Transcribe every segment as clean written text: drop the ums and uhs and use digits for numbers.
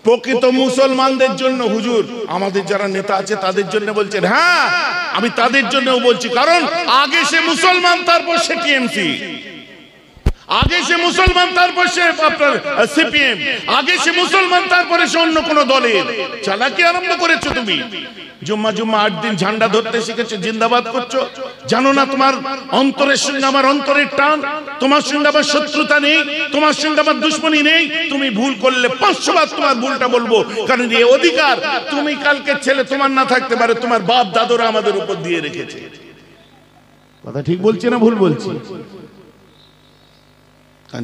প্রকৃত মুসলমানদের জন্য হুজুর, আমাদের যারা নেতা আছে তাদের জন্য বলছেন। হ্যাঁ, আমি তাদের জন্যও বলছি, কারণ আগে সে মুসলমান, তারপর সে টিএমসি, আগে সে মুসলমান, তারপর সে আপনার সিপিএম, আগে সে মুসলমান, তারপরে সে অন্য কোন দলের। চালাকি আরম্ভ করেছো তুমি। জুম্মা 8 দিন ঝান্ডা ধরতে শিখেছো, জিন্দাবাদ করছো। জানো না তোমার অন্তরের সঙ্গে আমার অন্তরের টান, তোমার সঙ্গে আমার শত্রুতা নেই, তোমার সঙ্গে আমার দুশ্মনী নেই। তুমি ভুল করলে 500 বার তোমার ভুলটা বলবো, কারণ এই অধিকার তুমি কালকে ছেলে তোমার না থাকতে পারে, তোমার বাপ দাদুরা আমাদের উপর দিয়ে রেখেছে। কথা ঠিক বলছি না ভুল বলছি?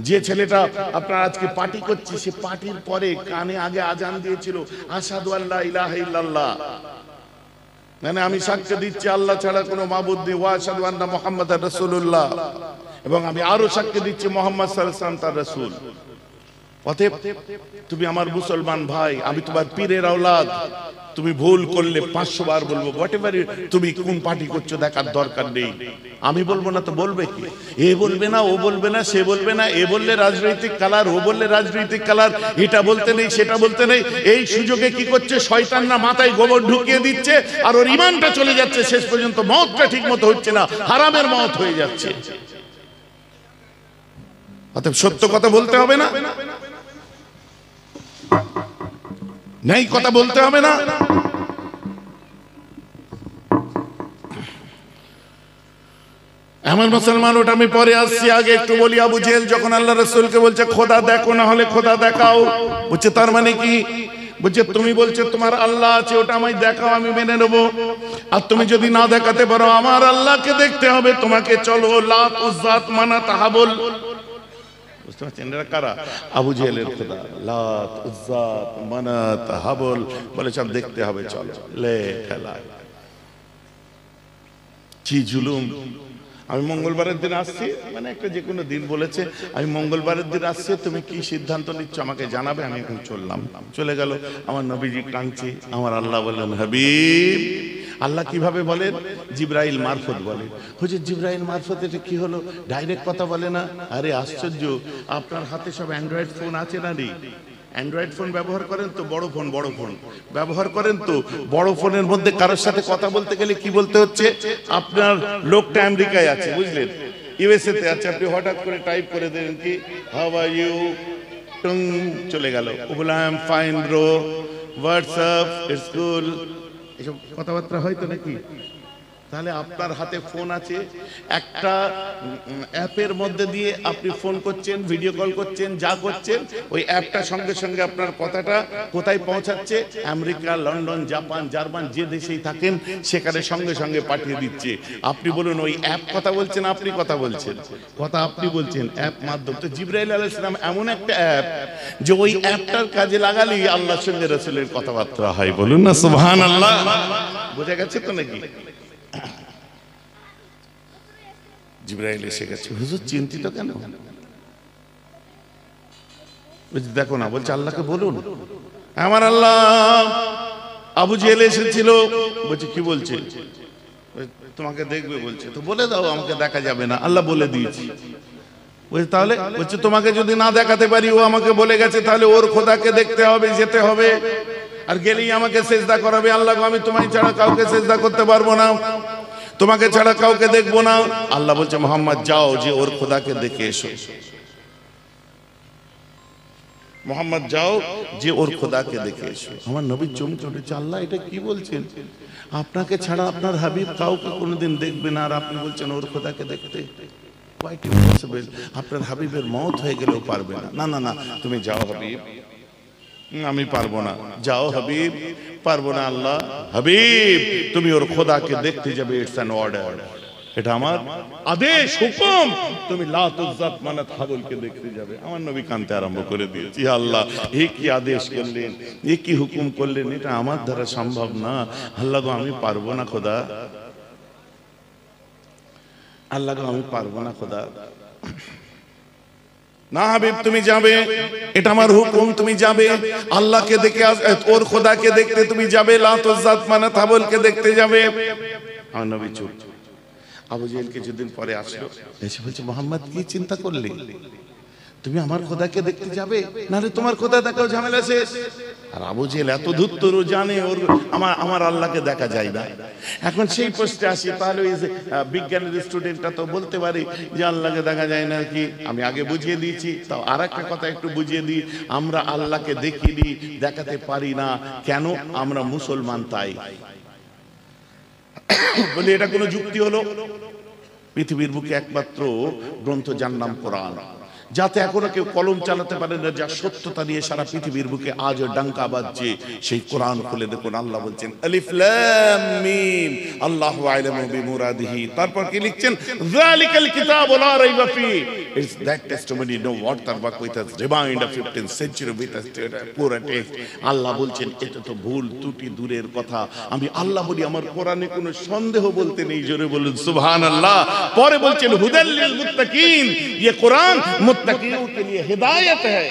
যে ছেলেটা আপনার আজকে পার্টি করছে, সে পার্টির পরে কানে আগে আজান দিয়েছিল আশহাদু আল্লা ইলাহা ইল্লাল্লাহ, মানে আমি সাক্ষ্য দিচ্ছি আল্লাহ ছাড়া কোনো মাবুদ নেই, ওয়া আশহাদু আন্না মুহাম্মাদার রাসূলুল্লাহ, এবং আমি আরো সাক্ষ্য দিচ্ছি মুহাম্মদ সাল্লাল্লাহু আলাইহি ওয়াসাল্লাম তার রাসূল। অতএব তুমি আমার মুসলমান ভাই, আমি তোমার পীরের আওলাদ। তুমি ভুল করলে 500 বার বলবো। হোয়াটএভার তুমি কোন পার্টি করছো দেখার দরকার নেই। আমি বলবো না তো বলবে কি? এ বলবে না, ও বলবে না, সে বলবে না, এ বললে রাজনৈতিক কালার, ও বললে রাজনৈতিক কালার, এটা বলতে নেই, সেটা বলতে নেই। এই সুযোগে কি করছে শয়তানরা, মাথায় গোবর ঢুকিয়ে দিচ্ছে, আর ওর ঈমানটা চলে যাচ্ছে। শেষ পর্যন্ত মওতটা ঠিক মতো হচ্ছে না, হারামের মওত হয়ে যাচ্ছে। অতএব সত্য কথা বলতে হবে না, নেই কথা বলতে হবে না। এমন মুসলমান, ওটা আমি পরে আসছি, আগে একটু বলি। আবু জেহেল যখন আল্লাহ রাসূলকে বলছে খোদা দেখো, না হলে খোদা দেখাও, বলছে তার মানে কি? বলছে তুমি বলছো তোমার আল্লাহ আছে, ওটা আমায় দেখাও, আমি মেনে নেবো। আর তুমি যদি না দেখাতে পারো, আমার আল্লাহকে দেখতে হবে তোমাকে। চলো, লাত, উজ্জাত, মানাত, হাবল, বুঝতে পারছেন এরা কারা? আবু জেহেলের খোদা লাত, উজ্জাত, মানাত, হাবল বলে সব দেখতে হবে। চলো, লে খেলা, কি জুলুম। আমি মঙ্গলবারের দিন আসছি, মানে একটা যে কোনো দিন বলেছে, আমি মঙ্গলবারের দিন আসছি, তুমি কি সিদ্ধান্ত নিচ্ছ আমাকে জানাবে। আমি এখন চললাম, চলে গেল। আমার নবীজি কাঁদছে, আমার আল্লাহ বললেন হাবিব। আল্লাহ কিভাবে বলেন? জিবরাইল মারফত বলে। হুজুর জিবরাইল মারফত এটা কি হলো? ডাইরেক্ট কথা বলে না? আরে আশ্চর্য, আপনার হাতে সব অ্যান্ড্রয়েড ফোন আছে না রে? অ্যান্ড্রয়েড ফোন ব্যবহার করেন তো? বড় ফোন ব্যবহার করেন তো? বড় ফোনের মধ্যে কারোর সাথে কথা বলতে গেলে কি বলতে হচ্ছে? আপনার লোকটা আমেরিকায় আছে, বুঝলেন, ইউএসএ তে আছে, আপনি হঠাৎ করে টাইপ করে দেন কি হাউ আর ইউ, টং চলে গেল। বলে I am fine bro, WhatsApp, it's cool, এসব কথাবার্তা হয় তো নাকি? তাহলে আপনার হাতে ফোন আছে, একটা অ্যাপের মধ্যে দিয়ে আপনি ফোন করছেন, ভিডিও কল করছেন, যা করছেন, ওই অ্যাপটা সঙ্গে সঙ্গে আপনার কথাটা কোথায় পৌঁছাচ্ছে? আমেরিকা, লন্ডন, জাপান, জার্মান, যে দেশেই থাকেন সেখানে সঙ্গে সঙ্গে পাঠিয়ে দিচ্ছে। আপনি বলুন ওই অ্যাপ কথা বলছেন, আপনি কথা বলছেন, কথা আপনি বলছেন অ্যাপ মাধ্যম। তো জিবরাইল আলাইহিস সালাম এমন একটা অ্যাপ যে ওই অ্যাপটার কাজে লাগালেই আল্লাহর সঙ্গে রাসূলের কথাবার্তা হয়। বলুন না সুবহানাল্লাহ। বোঝা গেছে তো নাকি? জিবরাইল এসে গেছে। হুজুর চিন্তিত কেন? দেখো না, বলছে আল্লাহকে বলুন। আমার আল্লাহ, আবু জেহেল এসেছিল। বলছে কি বলছে? তোমাকে দেখবে বলছে। তো বলে দাও, আমাকে দেখা যাবে না। আল্লাহ বলে দিয়েছি। বলছে তাহলে? বলছে তোমাকে যদি না দেখাতে পারি, ও আমাকে বলে গেছে, তাহলে ওর খোদাকে দেখতে হবে, যেতে হবে, আর গেলেই আমাকে সেজদা করাবে। আল্লাহ আমি তোমায় ছাড়া কাউকে সেজদা করতে পারবো না, তোমাকে ছাড়া কাউকে দেখবো না। আল্লাহ বলছে মোহাম্মদ যাও, যে ওর খোদাকে দেখে এসো। মোহাম্মদ যাও, যে ওর খোদাকে দেখে এসো। আমার নবী চমকে উঠেছে, আল্লাহ এটা কি বলছেন? আপনাকে ছাড়া আপনার হাবিব কাউকে কোনোদিন দেখবে না, আর আপনি বলছেন ওর খোদাকে দেখতে? Quite impossible. আপনার হাবিবের মওত হয়ে গেলেও পারবে না। না না না, তুমি যাও হাবিব। আমি পারবো না। যাও হাবিব। পারবো না আল্লাহ। হাবিব তুমি ওর খোদাকে দেখতে যাবে, ইটস অ্যান অর্ডার, এটা আমার আদেশ, হুকুম। তুমি লাত, উজ্জাত, মানাত, হাবলকে দেখতে যাবে। আমার নবী কাঁদতে আরম্ভ করে দিয়েছে, আল্লাহ এ কি আদেশ করলেন, এ কি হুকুম করলেন, এটা আমার দ্বারা সম্ভব না। আল্লাহ গো আমি পারবো না খোদা, আল্লাহ গো আমি পারবো না খোদা। না হাবিব তুমি যাবে, এটা আমার হুকুম, তুমি যাবে। আল্লাহকে দেখে ওর খোদাকে দেখতে তুমি যাবে, লাত, উজ্জাত, মানাত, হাবলকে দেখতে যাবে। আমার নবী চুপ। আবু জেহেল কিছুদিন পরে আসলো, এসে বলছে মোহাম্মদ কি চিন্তা করলি? তুমি আমার খোদাকে দেখতে যাবে, নাহলে তোমার খোদা দেখাও, ঝামেলা শেষ। আর আবু জেহেল এত ধূর্তর, ও জানে ওর আমার আল্লাহকে দেখা যায় না। এখন সেই প্রশ্নে আসি, তাহলে ওই যে বিজ্ঞানের স্টুডেন্টটা তো বলতে পারে যে আল্লাহকে দেখা যায় না কি? আমি আগে বুঝিয়ে দিয়েছি, তাও আর একটা কথা একটু বুঝিয়ে দিই। আমরা আল্লাহকে দেখিনি, দেখাতে পারি না কেন? আমরা মুসলমান তাই। বলি এটা কোনো যুক্তি হলো? পৃথিবীর বুকে একমাত্র গ্রন্থ যার নাম কোরআন, যাতে এখনো কেউ কলম চালাতে পারে না, যা সত্যতা নিয়ে সারা পৃথিবীর বুকে আজও ডাঙ্কা বাজছে, সেই কোরআন খুলে দেখুন। আল্লাহ বলছেন আলিফ লাম মিম আল্লাহু আ'লামু বিমুরাদিহি। তারপর কি লিখছেন? যালিকাল কিতাবু লা রাইবা ফিহি। It's that testimony no water work with us remind of 15th century with us পুরা টেক্সট। আল্লাহ বলছেন এটা তো ভুল ত্রুটি দূরের কথা, আমি আল্লাহ বলি আমার কোরআনে কোনো সন্দেহ বলতে নেই। জোরে বলুন সুবহানাল্লাহ। পরে বলছেন হুদাল লিল মুত্তাকিন, ये कुरान मुत्तकियों के लिए हिदायत है,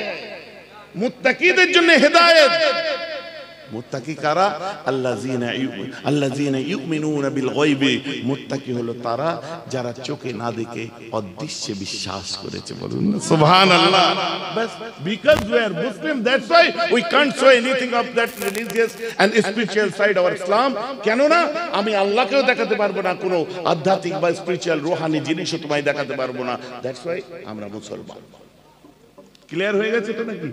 मुत्तकीদের জন্য হিদায়াত। মুত্তাকি কারা? আল্লাযীনা ইউমিনুনা বিল গায়বি। মুত্তাকি হলো তারা যারা চোখে না দেখে অদৃশ্যে বিশ্বাস করেছে। বলুন সুবহানাল্লাহ। বাস because we are Muslim, that's why we can't show anything of that religious and spiritual side of Islam. কেন না? আমি আল্লাহকেও দেখাতে পারবো না, কোনো আধ্যাত্মিক বা স্পিরিচুয়াল রুহানি জিনিসও তোমায় দেখাতে পারবো না। দ্যাটস ওয়াই আমরা মুসলমান। ক্লিয়ার হয়ে গেছে তো নাকি?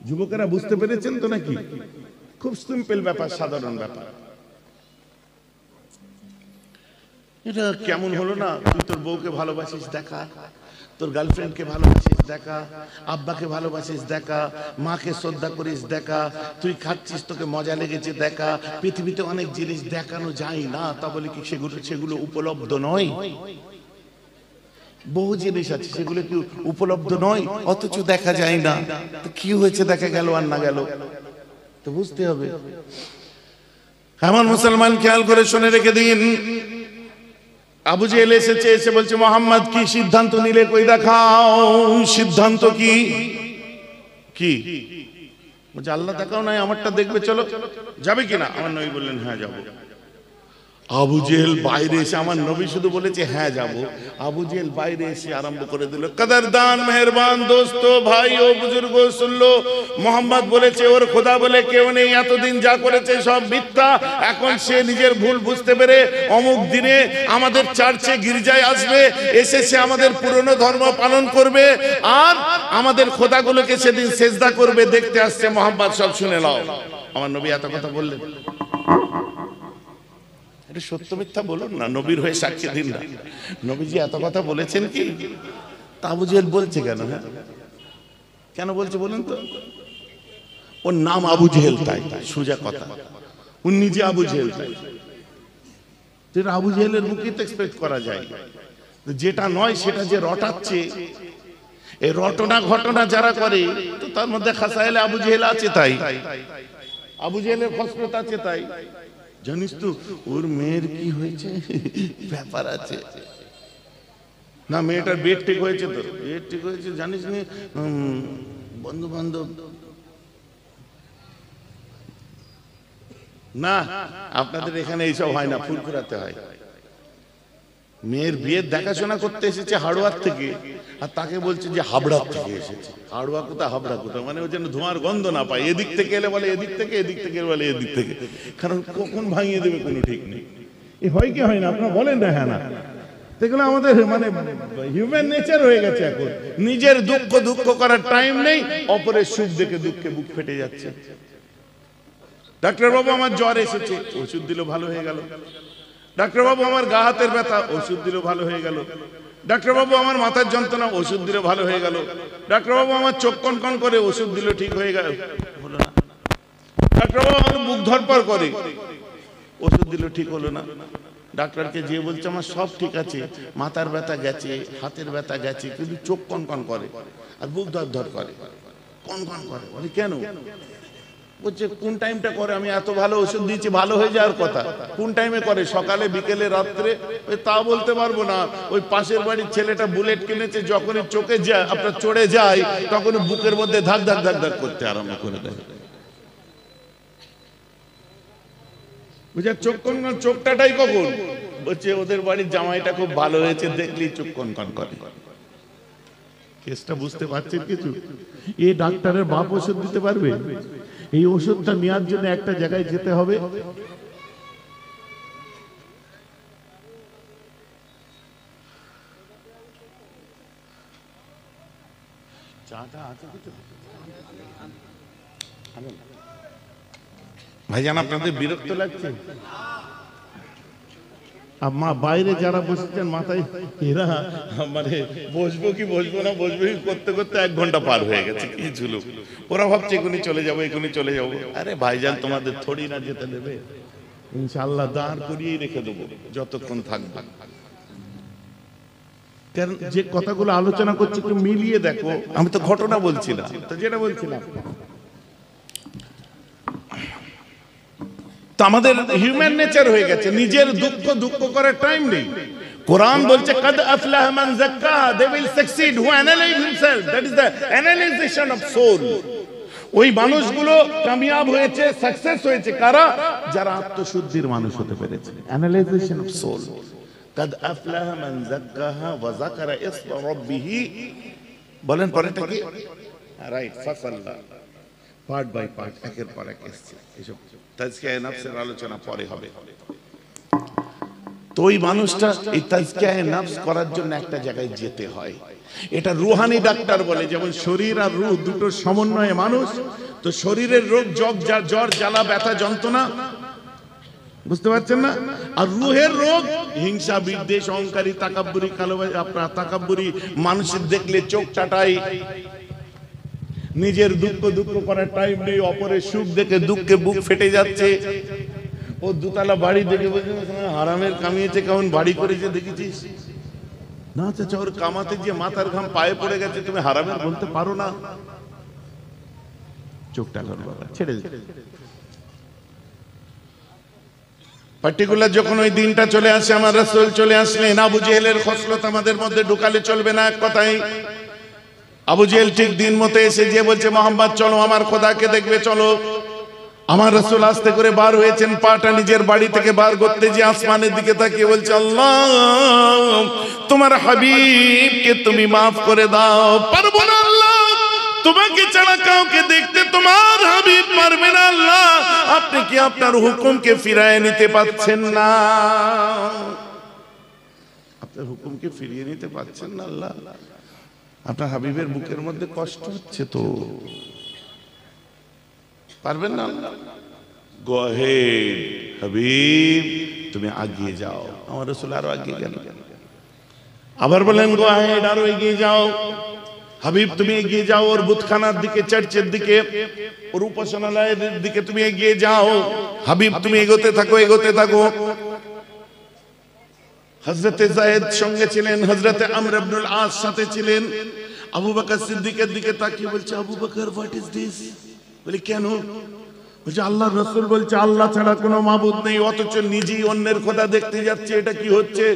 যুবকেরা বুঝতে পেরেছেন তো নাকি? খুব সিম্পল ব্যাপার, সাধারণ ব্যাপার। এটা কেমন হলো না? তুই তোর বউকে ভালোবাসিস দেখা, তোর গার্লফ্রেন্ডকে ভালোবাসিস দেখা, আব্বাকে ভালোবাসিস দেখা, মাকে শ্রদ্ধা করিস দেখা, তুই খাচ্ছিস তোকে মজা লেগেছে দেখা। পৃথিবীতে অনেক জিনিস দেখানো যায় না, তা বলে কি সেগুলো উপলব্ধ নয়? বহু জিনিস আছে সেগুলো কি উপলব্ধ নয়, অথচ দেখা যায় না। তো কি হয়েছে, দেখা গেল আর না গেল, তো বুঝতে হবে। এমন মুসলমান খেয়াল করে শুনে রেখে দিন। আবু জেহেল এসেছে, এসে বলছে মোহাম্মদ কি সিদ্ধান্ত নিলে কই দেখাও, সিদ্ধান্ত কি? কি বলছে? আল্লাহ দেখাও নাই, আমারটা দেখবে, চলো। যাবে কিনা? আমার নবী বললেন হ্যাঁ যাবো। আবু জেহেল বাইরে এসে, আমার নবী শুধু বলেছে হ্যাঁ যাব, আবু জেহেল বাইরে এসে আরম্ভ করে দিল, কদরদান মেহেরবান দোস্ত ভাই ও বুজুর্গ শুনলো, মোহাম্মদ বলেছে ওর খোদা বলে কেউ নেই, এতদিন যা করেছে সব মিথ্যা। এখন সে নিজের ভুল বুঝতে পেরে অমুক দিনে আমাদের চার্চে গির্জায় আসবে, এসে সে আমাদের পুরনো ধর্ম পালন করবে আর আমাদের খোদাগুলোকে সেদিন সেজদা করবে, দেখতে আসছে মোহাম্মদ, সব শুনে নাও। আমার নবী এত কথা বললেন। এটা সত্য মিথ্যা বলুন না, নবীর হয়ে সাক্ষী দিন না, নবীজি এত কথা বলেছেন কি? তা আবু জেহেল বলছে কেন? হ্যাঁ কেন বলছে বলুন তো? ওর নাম আবু জেহেল তাই, সোজা কথা, উনি নিজে আবু জেহেল তাই। যেটা আবু জেহেলের মুখে তো এক্সপেক্ট করা যায়, যেটা নয় সেটা যে রটাচ্ছে, এই রটনা ঘটনা যারা করে, তো তার মধ্যে খাসাইলে আবু জেহেল আছে তাই, আবু জেহেলের ফসলত আছে তাই। জানিস তো ওর মেয়ের কি হয়েছে? ব্যাপার আছে না, মেয়েটার বেড ঠিক হয়েছে, তো বেড ঠিক হয়েছে জানিস নি, বন্ধু বান্ধব না, আপনাদের এখানে এইসব হয় না, ফুরফুরাতে হয়। মেয়ের বিয়ের দেখাশোনা করতে এসেছে হাওড়ার থেকে, আর তাকে বলছে যে হাবড়ার থেকে এসেছে। হাওড়া কোথায় হাবড়া কোথায়, মানে ও যেন ধোঁয়ার গন্ধ না পায়। এদিক থেকে এলে বলে এদিক থেকে, এদিক থেকে বলে এদিক থেকে, কারণ কখন ভাঙিয়ে দেবে কোনো ঠিক নেই। এ হয় কি হয় না আপনারা বলেন না? হ্যাঁ না, এগুলো আমাদের মানে হিউম্যান নেচার হয়ে গেছে। এখন নিজের দুঃখ করার টাইম নেই, অপরের সুখ দেখে দুঃখে বুক ফেটে যাচ্ছে। ডাক্তার বাবু আমার জ্বর এসেছে, ওষুধ দিল ভালো হয়ে গেল। ডাক্তার বাবু আমার গা হাতের ব্যথা, ওষুধ দিল ভালো হয়ে গেল। ডাক্তার বাবু আমার মাথার যন্ত্রণা, ওষুধ দিল ভালো হয়ে গেল। ডাক্তার বাবু আমার চোখ কনকন করে, ওষুধ দিল ঠিক হয়ে গেল। হলো না। ডাক্তার বাবু আমার বুক ধরপড় করে, ওষুধ দিল ঠিক হলো না। ডাক্তারকে যে বলছে আমার সব ঠিক আছে, মাথার ব্যথা গেছে, হাতের ব্যথা গেছে, কিন্তু চোখ কনকন করে আর বুক ধর করে, কনকন করে। বলে কেন? বলছে কোন টাইমটা করে, আমি এত ভালো ওষুধ দিয়েছি ভালো হয়ে যাওয়ার কথা, কোন টাইমে করে, সকালে বিকেলে রাত্রে? তা বলতে পারবো না। ওই পাশের বাড়ির ছেলেটা বুলেট কিনেছে, যখনই চোখে যায় আপনার চড়ে যায়, তখন বুকের মধ্যে ধাক ধাক ধাক ধাক করতে আরম্ভ করে দেয়। বুঝে চোখ কনকন, চোখটাটাই কখন? বলছে ওদের বাড়ির জামাইটা খুব ভালো হয়েছে, দেখলেই চোখ কনকন করে। কেসটা বুঝতে পারছেন কিছু? এই ডাক্তারের বাপ ওষুধ দিতে পারবে? এই ওষুধটা নেওয়ার জন্য একটা জায়গায় যেতে হবে। ভাইজান আপনাদের বিরক্ত লাগছে? মা বাইরে যারা বসেছেন মাথায় এরা মানে বসবো কি বসবো না বসবো কি করতে করতে 1 ঘন্টা পার হয়ে গেছে। কি ঝুলু, ওরা ভাবছে এখনই চলে যাবো এখনই চলে যাবো। আরে ভাইজান তোমাদের থোড়ি না যেতে দেবে, ইনশাআল্লাহ দাঁড় করিয়েই রেখে দেবো যতক্ষণ থাকবে। কারণ যে কথাগুলো আলোচনা করছি একটু মিলিয়ে দেখো। আমি তো ঘটনা বলছিলাম, তো যেটা বলছিলাম তো আমাদের হিউম্যান নেচার হয়ে গেছে, নিজের দুঃখ করার টাইম নেই। কোরআন বলছে কাদ আফলাহ মান যাক্কাহা, they will succeed who analyse himself, that is the analysation of soul. ওই মানুষগুলো কামিয়াব হয়েছে, সাকসেস হয়েছে কারা? যারা আত্মশুদ্ধির মানুষ হতে পেরেছে। অ্যানালাইজেশন অফ সোল। কাদ আফলাহ মান যাক্কাহা ওয়া যাকারা ইসমা রাব্বিহি। বলেন পরেরটা কি? রাইট, ফাসাল্লা পার্ট বাই পার্ট একের পর এক এসছে। এসব তাজকিয়া নফসের আলোচনা পরে হবে। তো ওই মানুষটা এই তাজকিয়া নফস করার জন্য একটা জায়গায় যেতে হয়। এটা রুহানি ডাক্তার বলে, যেমন শরীর আর রূহ দুটোর সমন্বয়ে মানুষ। তো শরীরের রোগ জ্বর জ্বালা ব্যথা যন্ত্রণা, বুঝতে পারছেন না? আর রুহের রোগ হিংসা বিদ্বেষ অহংকারী তাকাব্বুরি আপনার তাকাব্বুরি, মানুষের দেখলে চোখ চাটাই, নিজের দুঃখ করার টাইম নেই, অপরের সুখ দেখে দুঃখে বুক ফেটে যাচ্ছে। ও দুতলা বাড়ি দেখে বলছে হারামের কামিয়েছে, কেমন বাড়ি করেছে দেখেছিস? না চাচা, ওর কামাতে যে মাথার ঘাম পায়ে পড়ে গেছে, তুমি হারামের বলতে পারো না? চোখটা ছেড়ে দে। পার্টিকুলার যখন ওই দিনটা চলে আসে, আমার রাসূল চলে আসলেন, আবু জেহেলের খসলত আমাদের মধ্যে ঢুকালে চলবে না। এক কথাই আবু জেহেল ঠিক দিন মতো এসে যে বলছে মোহাম্মদ চলো আমার খোদাকে দেখবে চলো। আমার রাসূল আস্তে করে বার হয়েছেন, পাটা নিজের বাড়ি থেকে বার করতে যে আসমানের দিকে তাকিয়ে বলছে আল্লাহ তোমার হাবিবকে তুমি মাফ করে দাও। পারবো না আল্লাহ, তোমাকে ছাড়া কাউকে দেখতে তোমার হাবিব পারবে না আল্লাহ। আপনি কি আপনার হুকুমকে ফিরিয়ে নিতে পারছেন না? আপনার হুকুমকে ফিরিয়ে নিতে পারছেন না আল্লাহ? আপনার হাবিবের বুকের মধ্যে কষ্ট হচ্ছে, তো পারবেন না আল্লাহ? গো অ্যাহেড হাবিব, তুমি এগিয়ে যাও। আমার রাসূল আরো এগিয়ে গেল, আবার বলেন গো অ্যাহেড, আরো এগিয়ে যাও। হাবিব তুমি এগিয়ে যাও, ওর বুতখানার দিকে, চার্চের দিকে, ওর উপাসনালয়ের দিকে তুমি এগিয়ে যাও। হাবিব তুমি এগোতে থাকো, এগোতে থাকো। হযরতে যায়েদ সঙ্গে ছিলেন, হযরতে আমর ইবনুল আস সাথে ছিলেন। আবু বকর সিদ্দিকের দিকে তাকিয়ে বলছে Abu Bakr what is this? বলে কেন? বলছে আল্লাহর রাসূল বলছে আল্লাহ ছাড়া কোনো মাবুদ নেই, অথচ নিজেই অন্যের খোদা দেখতে যাচ্ছে, এটা কি হচ্ছে?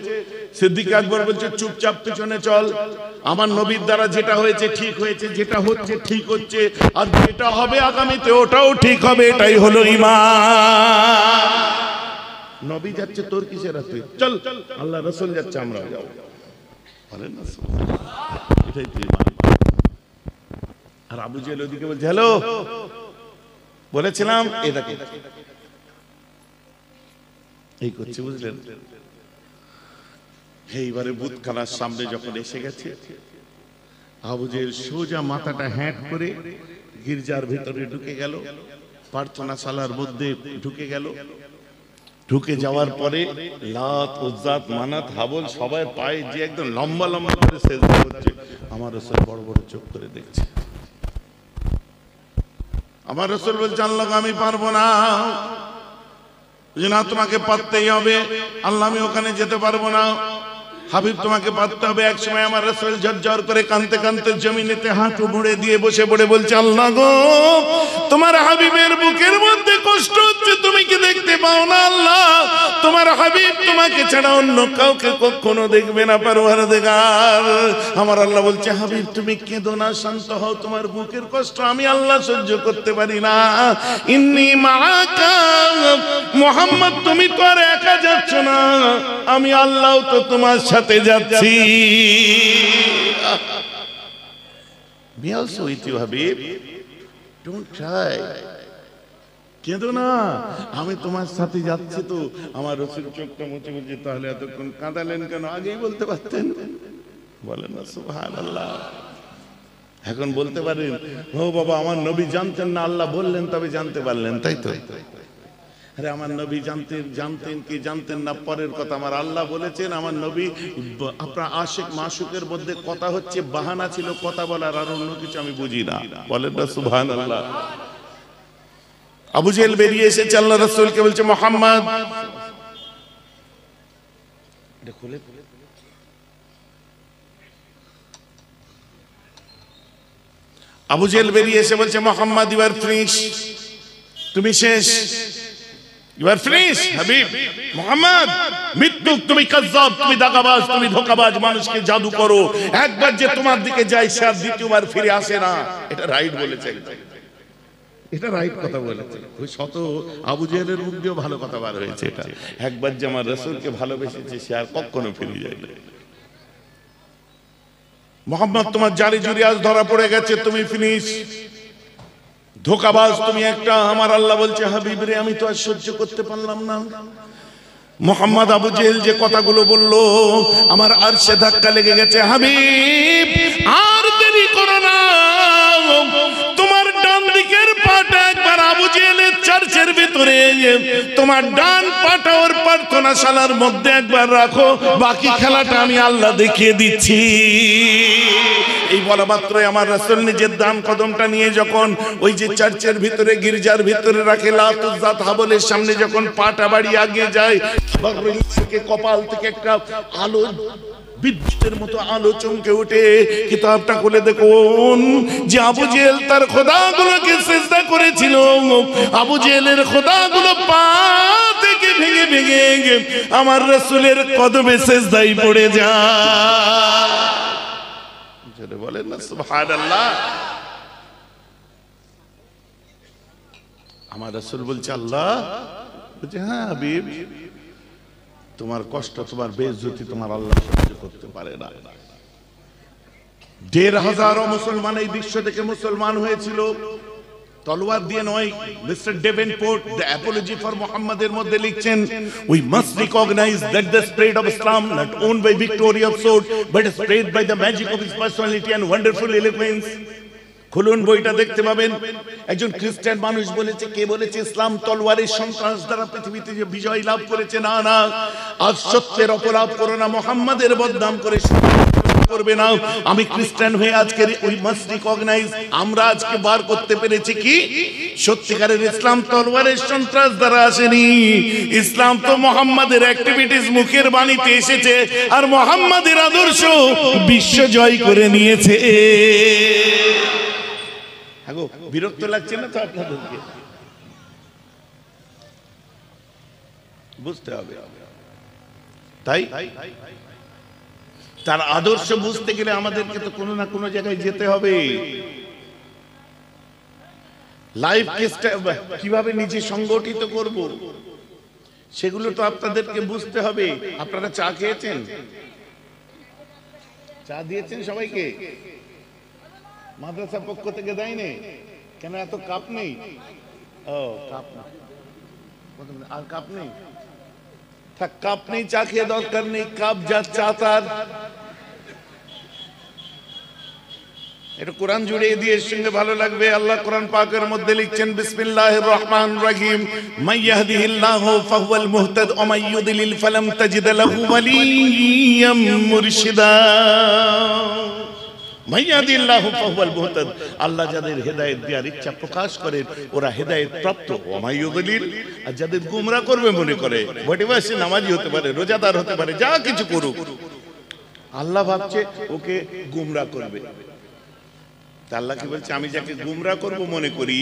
সিদ্দিক আকবর বলছে চুপচাপ পিছনে চল, আমার নবীর দ্বারা যেটা হয়েছে ঠিক হয়েছে, যেটা হচ্ছে ঠিক হচ্ছে, আর যেটা হবে আগামীতে ওটাও ঠিক হবে, এটাই হলো ঈমান। নবী যাচ্ছে তোর কিসের আছে? চল, আল্লাহ রাসূল যাচ্ছে আমরাও যাব। বলেন না এটাই তো ঈমান। আর আবু জেহেল ওদিকে বলছে হ্যালো, বলেছিলাম এটাকে এই করছে, বুঝলেন? এইবারে বুতখানার সামনে যখন এসে গেছে, আবু জেহেল সোজা মাথাটা হ্যাট করে গির্জার ভিতরে ঢুকে গেল, প্রার্থনাশালার মধ্যে ঢুকে গেল। ঢুকে যাওয়ার পরে লাত, উজ্জাত, মানাত, হাবল সবাই পায়ে যে একদম লম্বা লম্বা করে সেজদা করছে। আমার রাসূল বড় বড় চোখ করে দেখছে। আমার রাসূল বলছে আল্লাহ আমি পারবো না। না তোমাকে পারতেই হবে আল্লাহ, আমি ওখানে যেতে পারবো না। হাবিব তোমাকে পারতে হবে। এক সময় আমার রাসূল ঝরঝর করে কাঁদতে কাঁদতে জমিনেতে হাঁটু মুড়ে দিয়ে বসে পড়ে বলছে আল্লাহ গো, তোমার হাবিবের বুকের মধ্যে কষ্ট হচ্ছে, তুমি কি দেখতে পাও না আল্লাহ? তোমার হাবিব তোমাকে ছাড়া অন্য কাউকে কখনো দেখবে না পরওয়ারদিগার। আমার আল্লাহ বলছে হাবিব তুমি কেঁদো না, শান্ত হও, তোমার বুকের কষ্ট আমি আল্লাহ সহ্য করতে পারি না। ইন্নী মাআকা, মুহাম্মদ তুমি তো আর একা যাচ্ছ না, আমি আল্লাহ তো তোমার সাথে যাচ্ছি। be also with you, Habib. Don't cry. কেঁদো না, আমি তোমার সাথে যাচ্ছি তো। আমার রসুল চোখটা মুছে মুছে, তাহলে এতক্ষণ কাঁদালেন কেন? আগেই বলতে পারতেন। বলেন না সুবহানাল্লাহ। এখন বলতে পারেন, ও বাবা আমার নবী জানতেন না, আল্লাহ বললেন তবে জানতে পারলেন, তাই তো? আরে আমার নবী জানতেন কি জানতেন না পরের কথা, আমার আল্লাহ বলেছেন আমার নবী। আপনার আশিক মাশুকের মধ্যে কথা হচ্ছে, বাহানা ছিল কথা বলার, আর অন্য কিছু আমি বুঝি না। বলেন না সুবহানাল্লাহ। আবু জেহেল বেরিয়ে এসেছে, আল্লাহ রাসূলকে বলছে মুহাম্মদ, এটা খুলে আবু জেহেল বেরিয়ে এসে বলছে মুহাম্মদ, ইউ আর ফিনিশ, তুমি শেষ, you are finish Habib. Muhammad মৃত্যুক, তুমি কাযযাব, তুমি দাগাবাজ, তুমি ধোঁকাবাজ, মানুষকে জাদু করো, একবার যে তোমার দিকে যায় সে আর দ্বিতীয়বার ফিরে আসে না। এটা রাইট বলেছে, এটা রাইট কথা বলেছে। ওই শত আবু জেহেলের মুখ দিয়েও ভালো কথা বার হয়েছে। এটা একবার যে আমার রাসূলকে ভালোবেসেছে সে আর কখনো ফিরে যায় না। মুহাম্মদ তোমার জারি জুরি আজ ধরা পড়ে গেছে, তুমি ফিনিশ, ধোঁকাবাজ তুমি একটা। আমার আল্লাহ বলছে হাবিব রে, আমি তো আর সহ্য করতে পারলাম না। মুহাম্মদ আবু জেহেল যে কথাগুলো বললো, আমার আরশে ধাক্কা লেগে গেছে। হাবিব আর দেরি করো না, তোমার ডান দিকের পাটা একবার আবু জেহেলের চার্চের ভিতরে, তোমার ডান পাটা ওর প্রার্থনাশালার মধ্যে একবার রাখো, বাকি খেলাটা আমি আল্লাহ দেখিয়ে দিচ্ছি। এই বলা মাত্রই আমার রাসূল নিজের ডান কদমটা নিয়ে যখন ওই যে চার্চের ভিতরে, গির্জার ভিতরে রাখে, লাতুজাত হাবলের সামনে যখন পাটা বাড়িয়ে আগে যায়, কপাল থেকে একটা আলো, বিদ্যুতের মতো আলো চমকে ওঠে। কিতাবটা খুলে দেখুন যে আবু জেহেল তার খোদাগুলোকে সিজদা করেছিল, আবু জেহেলের খোদাগুলো পা থেকে ভেঙে ভেঙে আমার রাসূলের কদমে সিজদায় পড়ে যায়। জোরে বলেন না সুবহানাল্লাহ। আমার রাসূল বলছে, আল্লাহ বলছে, হ্যাঁ হাবিব, তোমার কষ্ট, তোমার বেইজ্জতি তোমার আল্লাহ সহ্য করতে পারে না। ১৫০০ মুসলমান এই বিশ্ব থেকে মুসলমান হয়েছিল, তলোয়ার দিয়ে নয়। Mister Davenport the apology for মুহাম্মদের মধ্যে লিখছেন, we must recognise that the spread of Islam not owned by victory of sword but spread by the magic of his personality and wonderful eloquence. খুলুন বইটা দেখতে পাবেন। একজন খ্রিস্টান মানুষ বলেছে, কে বলেছে ইসলাম তলোয়ারের সন্ত্রাস দ্বারা পৃথিবীতে যে বিজয় লাভ করেছে? না না, আজ সত্যের অপলাপ করো না, মুহাম্মাদের বদনাম করে করবে না। আমি খ্রিস্টান হয়ে আজকে উই মাস্ট রিকগনাইজ, আমরা আজকে বার করতে পেরেছি কি সত্যিকারের ইসলাম তলোয়ারের সন্ত্রাস দ্বারা আসেনি। ইসলাম তো মুহাম্মাদের অ্যাক্টিভিটিস, মুখের বাণীতে এসেছে, আর মুহাম্মাদের আদর্শ বিশ্ব জয় করে নিয়েছে। বিরক্ত লাগছে না তো আপনাদেরকে? বুঝতে হবে, তাই তার আদর্শ বুঝতে গেলে আমাদেরকে তো কোনো না কোনো জায়গায় যেতে হবে। লাইফকে কিভাবে নিজে সংগঠিত করব সেগুলো তো আপনাদেরকে বুঝতে হবে। আপনারা চা খেয়েছেন? চা দিয়েছেন সবাইকে? মাদ্রাসার পক্ষ থেকে দেয়নি কেন? এত কাপ নেই? ও কাপ, আর কাপ নেই? থাক, কাপ নেই, চা খেয়ে দরকার নেই। কাপ যা চা তার। এটা কোরআন জুড়িয়ে দিয়ে শুনলে ভালো লাগবে। আল্লাহ কোরআন পাকের মধ্যে লিখছেন, বিসমিল্লাহির রহমানির রহিম, মান ইয়াহদিহিল্লাহু ফাহুয়াল মুহতাদ ওয়া মান ইউদ্লিল ফালাম তাজিদ লাহু ওয়ালিয়্যাম মুরশিদা। আল্লাহ যাদের হেদায়েত দেওয়ার ইচ্ছা প্রকাশ করেন ওরা হেদায়েত প্রাপ্ত। আর যাদের গুমরা করবে মনে করে, ভটিবাসী নামাজি হতে পারে, রোজাদার হতে পারে, যা কিছু করুক, আল্লাহ ভাবছে ওকে গুমরা করবে। আল্লাহ কি বলছে, আমি যাকে গুমরা করব মনে করি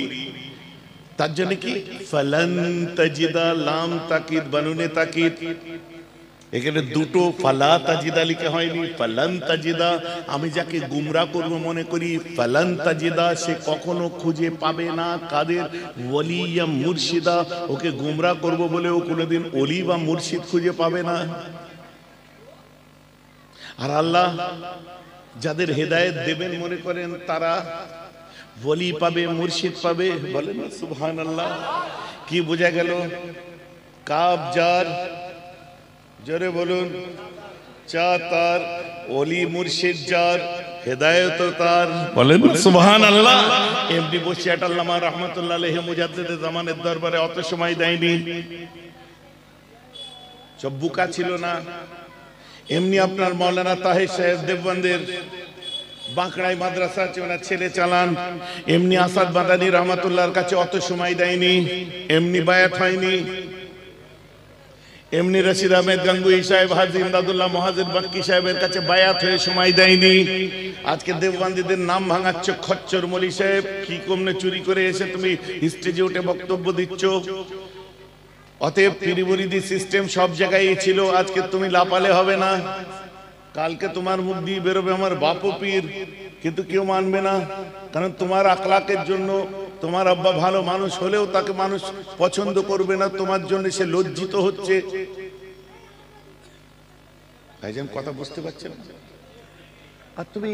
তার জন্য কি ফালান তাজিদা, লাম তাকিদ, বানুনে তাকিদ, এখানে দুটো ফালা তাজিদা লিখা হয়নি, ফালান তাজিদা। আমি যাকে গুমরা করব মনে করি, ফালান তাজিদা, সে কখনো খুঁজে পাবে না কাদের? ওয়ালিয়া মুর্শিদা, ওকে গুমরা করব বলে ও কোনোদিন ওলি বা মুর্শিদ খুঁজে পাবে না। আর আল্লাহ যাদের হেদায়েত দেবেন মনে করেন তারা ওলি পাবে, মুর্শিদ পাবে। বলেন সুবহানাল্লাহ। কি বোঝা গেল? কাব যার, জোরে বলুন, চা তার, ওলি মুর্শিদ যার, হেদায়েত তার। বলেন সুবহানাল্লাহ। এমনি বসিয়াট আল্লামা রাহমাতুল্লাহ আলাইহি মুজাদ্দিদে জামানের দরবারে অত সময় দেয়নি, সব বুকা ছিল না। এমনি আপনার মাওলানা তাহির সাহেব দেওবন্দের বাঁকড়াই মাদ্রাসা আছে, ওনার ছেলে চালান। এমনি আসাদ মাদানী রহমাতুল্লাহর কাছে অত সময় দেয়নি, এমনি বায়াত হয়নি। এমনি রশিদ আহমেদ গাঙ্গুই সাহেব, হাজী ইমদাদুল্লাহ মুহাজির বাক্কি সাহেবের কাছে বায়াত হয়ে সময় দেয়নি। আজকে দেওবন্দীদের নাম ভাঙাচ্ছ খচ্চর মলি সাহেব, কি কমনে চুরি করে এসে তুমি স্টেজে উঠে বক্তব্য দিচ্ছ। অতএব পীর মুরিদি সিস্টেম সব জায়গায় ছিল, আজকে তুমি লাপালে হবে না। কালকে তোমার মুখ দিয়ে বেরোবে আমার বাপও পীর, কিন্তু কেউ মানবে না, কারণ তোমার আখলাকের জন্য। তোমার আব্বা ভালো মানুষ হলেও তাকে মানুষ পছন্দ করবে না, তোমার জন্য সে লজ্জিত হচ্ছে। ভাইজান কথা বুঝতে পারছেন? আর তুমি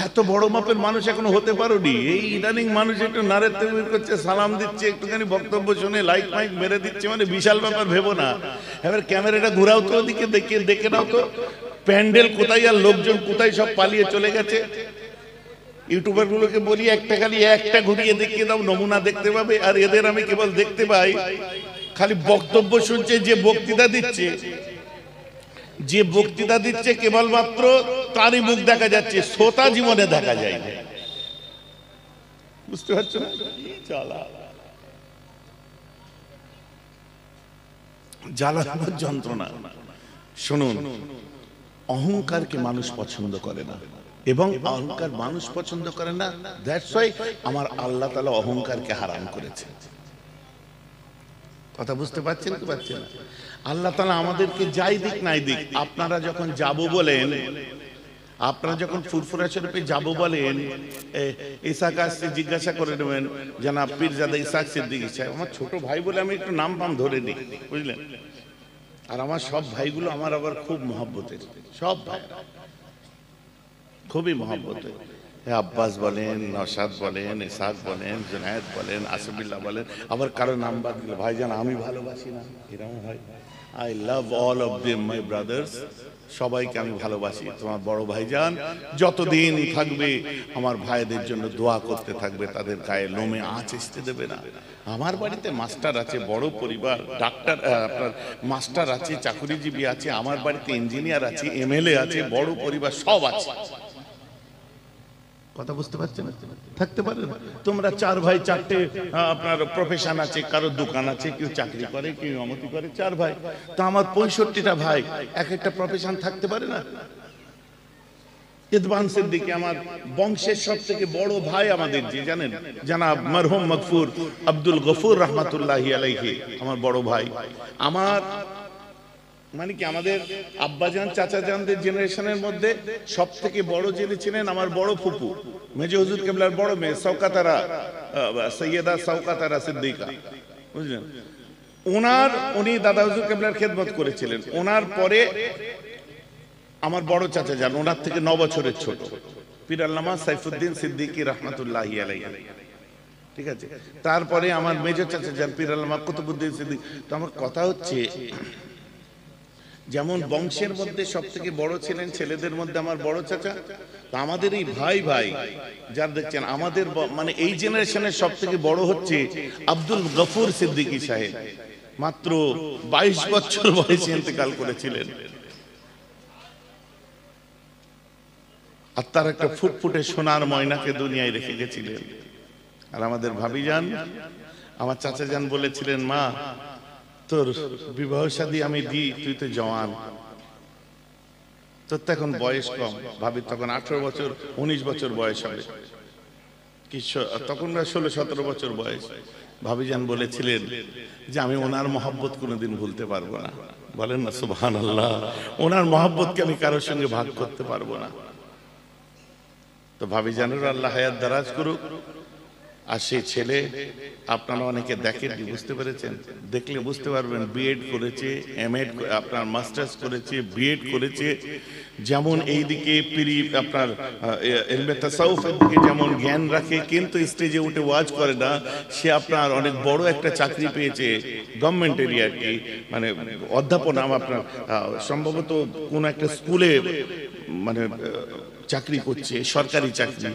এত বড় মাপের মানুষ এখনো হতে পারোনি। এই ইদানিং মানুষ একটু নারে তাকবীর করছে, সালাম দিচ্ছে, একটুখানি বক্তব্য শুনে লাইক মাইক মেরে দিচ্ছে, মানে বিশাল ব্যাপার ভেবো না। এবার ক্যামেরাটা ঘুরাও তো, ওদিকে দেখে নাও তো প্যান্ডেল কোথায় আর লোকজন কোথায়, সব পালিয়ে চলে গেছে। ইউটিউবার গুলোকে বলি একটা খালি একটা ঘুরিয়ে দেখিয়ে দাও, নমুনা দেখতে পাবে। আর এদের আমি কেবল দেখতে পাই খালি বক্তব্য শুনছে, যে বক্তৃতা দিচ্ছে কেবলমাত্র তারই মুখ দেখা যাচ্ছে, শ্রোতা জীবনে দেখা যায় না। বুঝতে পারছো না? জ্বালানোর যন্ত্রণা। শুনুন, অহংকারকে মানুষ পছন্দ করে না, এবং অহংকার মানুষ পছন্দ করে না। দ্যাটস ওয়াই আমার আল্লাহ তাআলা অহংকারকে হারাম করেছে। কথা বুঝতে পারছেন কি পারছেন? আল্লাহ তাআলা আমাদেরকে যাই দিক নাই দিক, আপনারা যখন যাব বলেন, আপনারা যখন ফুরফুরা শরীফে যাব বলেন, ইসাক আসছে জিজ্ঞাসা করে নেবেন জানাব পীরজাদা ইসাক সিদ্দিকী সাহেব। আমার ছোট ভাই বলে আমি একটু নাম পাম ধরে নিই, বুঝলেন? আর আমার সব ভাইগুলো আমার আবার খুব মহব্বতের, সব ভাই খুবই মহব্বতের। আব্বাস বলেন, নওশাদ বলেন, ইসাক বলেন, জুনায়েদ বলেন, আসিফুল্লাহ বলেন, আবার কারো নাম বাদ দিলে ভাইজান আমি ভালোবাসি না, এরকম হয়। I love all of them my brothers, সবাইকে আমি ভালোবাসি। তোমার বড় ভাইজান যতদিন থাকবে আমার ভাইদের জন্য দোয়া করতে থাকবে, তাদের গায়ে লোমে আঁচ আসতে দেবে না। আমার বাড়িতে মাস্টার আছে, বড় পরিবার, ডাক্তার আপনার মাস্টার আছে, চাকরিজীবী আছে, আমার বাড়িতে ইঞ্জিনিয়ার আছে, এমএলএ আছে, বড় পরিবার সব আছে। কথা বুঝতে পারছেন? থাকতে পারেন তোমরা চার ভাই, চারটে আপনার প্রফেশন আছে, কারো দোকান আছে, কেউ চাকরি করে, কেউ অমতি করে, চার ভাই। তো আমার 65টা ভাই, এক একটা প্রফেশন থাকতে পারে না? ইদবান সিদ্দিকী আমার বংশের সব থেকে বড় ভাই আমাদের, যে জানেন জনাব মরহুম মগফুর আব্দুল গফুর রহমাতুল্লাহি আলাইহি, আমার বড় ভাই। আমার মানে কি আমাদের আব্বাজান চাচাজানদের জেনারেশনের মধ্যে সব থেকে বড় যিনি ছিলেন আমার বড় ফুপু, মেজো হুজুর কেবলার বড় মেয়ে শওকাতারা, সৈয়দা শওকাতারা সিদ্দিকা, বুঝলেন? উনি দাদা হুজুর কেবলার খেদমত করেছিলেন। ওনার পরে আমার বড় চাচাজান, ওনার থেকে 9 বছরের ছোট, পীর আল্লামা সাইফুদ্দিন সিদ্দিকী রহমাতুল্লাহি আলাইহি, ঠিক আছে? তারপরে আমার মেজো চাচাজান পীর আল্লামা কুতুবউদ্দিন সিদ্দিকী। তো আমার কথা হচ্ছে, যেমন বংশের মধ্যে সব থেকে বড় ছিলেন ছেলেদের মধ্যে আমার বড় চাচা, তো আমাদের এই ভাই ভাই যার দেখছেন, আমাদের মানে এই জেনারেশনের সব থেকে বড় হচ্ছে আব্দুল গফুর সিদ্দিকী সাহেব, মাত্র 22 বছর বয়সে ইন্তেকাল করেছিলেন। আর তার একটা ফুটফুটে সোনার ময়নাকে দুনিয়ায় রেখে গেছিলেন। আর আমাদের ভাবিজান, আমার চাচাজান বলেছিলেন, মা তোর বিবাহ শাদী আমি দিই, তুই তো জওয়ান, তোর তো এখন বয়স কম। ভাবির তখন 18 বছর 19 বছর বয়স হবে, কি তখন 16-17 বছর বয়স। ভাবিজান বলেছিলেন যে আমি ওনার মহব্বত কোনোদিন ভুলতে পারবো না। বলেন না সুবহানাল্লাহ। ওনার মহব্বতকে আমি কারোর সঙ্গে ভাগ করতে পারবো না। তো ভাবিজানের আল্লাহ হায়াত দারাজ করুক। আর সেই ছেলে আপনারা অনেকে দেখেন, বুঝতে পেরেছেন, দেখলে বুঝতে পারবেন, বিএড করেছে, এমএড, আপনার মাস্টার্স করেছে, বিএড করেছে। যেমন এইদিকে আপনার ইলমে তাসাউফের দিকে যেমন জ্ঞান রাখে, কিন্তু স্টেজে উঠে ওয়াজ করে না। সে আপনার অনেক বড় একটা চাকরি পেয়েছে গভর্নমেন্ট এরিয়াকে, মানে অধ্যাপনা, আপনার সম্ভবত কোন একটা স্কুলে মানে চাকরি করছে, সরকারি চাকরি,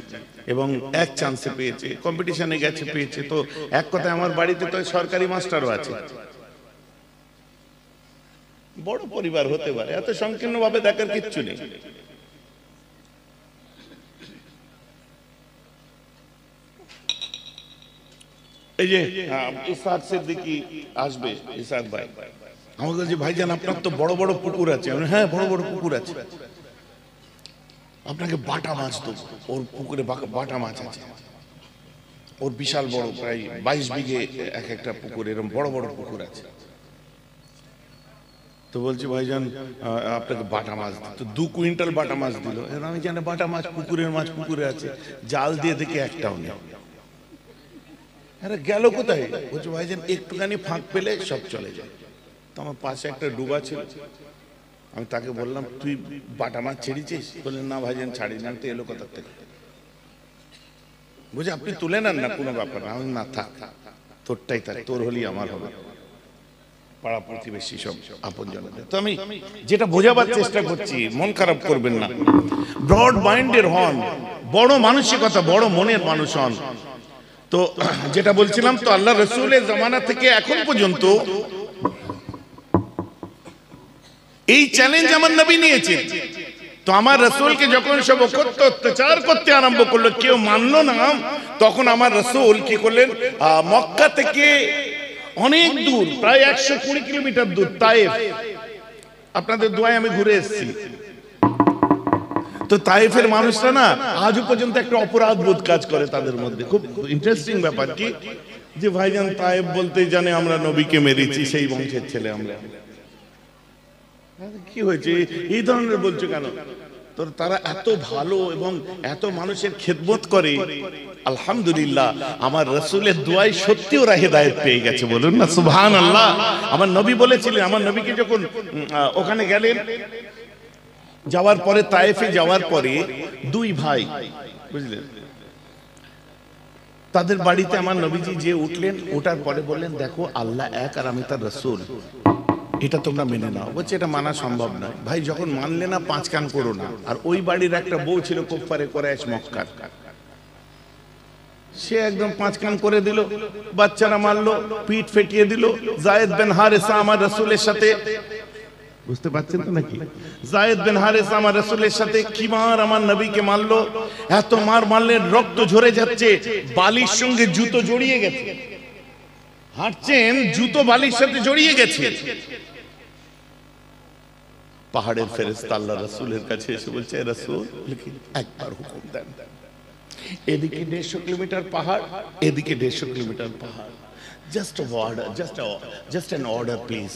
এবং এক চান্সে পেয়েছে, কম্পিটিশনে গেছে, পেয়েছে। তো এক কথায় আমার বাড়িতে তো সরকারি মাস্টারও আছে। বড় পরিবার হতে পারে, এত সংকীর্ণ ভাবে দেখার কিচ্ছু নেই। এই যে ইসহাক সিদ্দিকী আসবে, ইসহাক ভাই আমাকে বলছে, ভাইজান আপনার তো বড় বড় পুকুর আছে। হ্যাঁ, বড় বড় পুকুর আছে, আপনাকে বাটা মাছ দেবো। ওর পুকুরে বাটা মাছ আছে, ওর বিশাল বড়, প্রায় 22 বিঘে এক একটা পুকুর, এরকম বড় বড় পুকুর আছে। তো বলছি, ভাইজান আপনাকে বাটা মাছ, তো 2 কুইন্টাল বাটা মাছ দিল। আমি জানি বাটা মাছ, পুকুরের মাছ পুকুরে আছে, জাল দিয়ে দেখি একটাও নেই। আরে গেল কোথায়? বলছি, ভাইজান একটুখানি ফাঁক পেলে সব চলে যায়। তো আমার পাশে একটা ডুবা ছিল, আমি তাকে বললাম, তুই বাটা মাছ ছেড়েছিস? বললেন, না ভাইজান ছাড়িনি। আমি তো এলো কোথা থেকে? বুঝে আপনি তুলে নেন না, কোনো ব্যাপার না। আমি, না থাক, তোরটাই থাক, তোর হলেই আমার হবে, পাড়া প্রতিবেশী সব আপনজনদের। তো আমি যেটা বোঝাবার চেষ্টা করছি, মন খারাপ করবেন না, ব্রড মাইন্ডের হন, বড় মানসিকতা, বড় মনের মানুষ হন। তো যেটা বলছিলাম, তো আল্লাহ রসুলের জামানা থেকে এখন পর্যন্ত এই চ্যালেঞ্জ আমার নবী নিয়েছেন। তো আমার রসুলকে যখন সব অত্যাচার করতে আরম্ভ করলো, কেউ মানলো না, তখন আমার রসুল কি করলেন, মক্কা থেকে অনেক দূর, প্রায় 120 কিলোমিটার দূর, তায়েফ, আপনাদের দোয়ায় আমি ঘুরে এসেছি। তো তায়েফের মানুষরা না আজও পর্যন্ত একটা অপরাধ বোধ কাজ করে তাদের মধ্যে। খুব ইন্টারেস্টিং ব্যাপার কি, যে ভাইজান তায়েফ বলতেই জানে আমরা নবীকে মেরেছি, সেই বংশের ছেলে আমরা। কি হয়েছে এই ধরনের বলছো কেন? তো তারা এত ভালো এবং এত মানুষের খেদমত করে। আলহামদুলিল্লাহ, আমার রাসূলের দোয়ায় সত্যি ওরা হেদায়েত পেয়ে গেছে, বলুন না সুবহানাল্লাহ। আমার নবী বলেছিলেন, আমার নবীকে যখন ওখানে গেলেন, যাওয়ার পরে, তায়েফে যাওয়ার পরে 2 ভাই, বুঝলেন, তাদের বাড়িতে আমার নবীজি যে উঠলেন, ওঠার পরে বললেন, দেখো আল্লাহ এক আর আমি তার রাসূল, এটা তোমরা মেনে নাও। বলছে, এটা মানা সম্ভব নয়। ভাই যখন মানলে না, 5 কান করো না। আর ওই বাড়ির একটা বউ ছিল কুফারে কুরাইশ মক্কার, সে একদম 5 কান করে দিল, বাচ্চারা মারলো, পিঠ ফেটিয়ে দিল। যায়েদ বিন হারেসা আমার রাসূলের সাথে, বুঝতে পারছেন তো নাকি, যায়েদ বিন হারেসা আমার রাসূলের সাথে কি মার আমার নবীকে মারলো। এত মার মারলেন, রক্ত ঝরে যাচ্ছে, বালির সঙ্গে জুতো জড়িয়ে গেছে, হাঁটছেন জুতো বালির সাথে জড়িয়ে গেছে। পাহাড়ের ফেরেশতা আল্লাহ রাসূলের কাছে এসে বলছে, রাসূল একবার হুকুম দেন। এদিকে 150 কিলোমিটার পাহাড়, এদিকে 150 কিলোমিটার পাহাড়, জাস্ট অ্যান অর্ডার প্লিজ,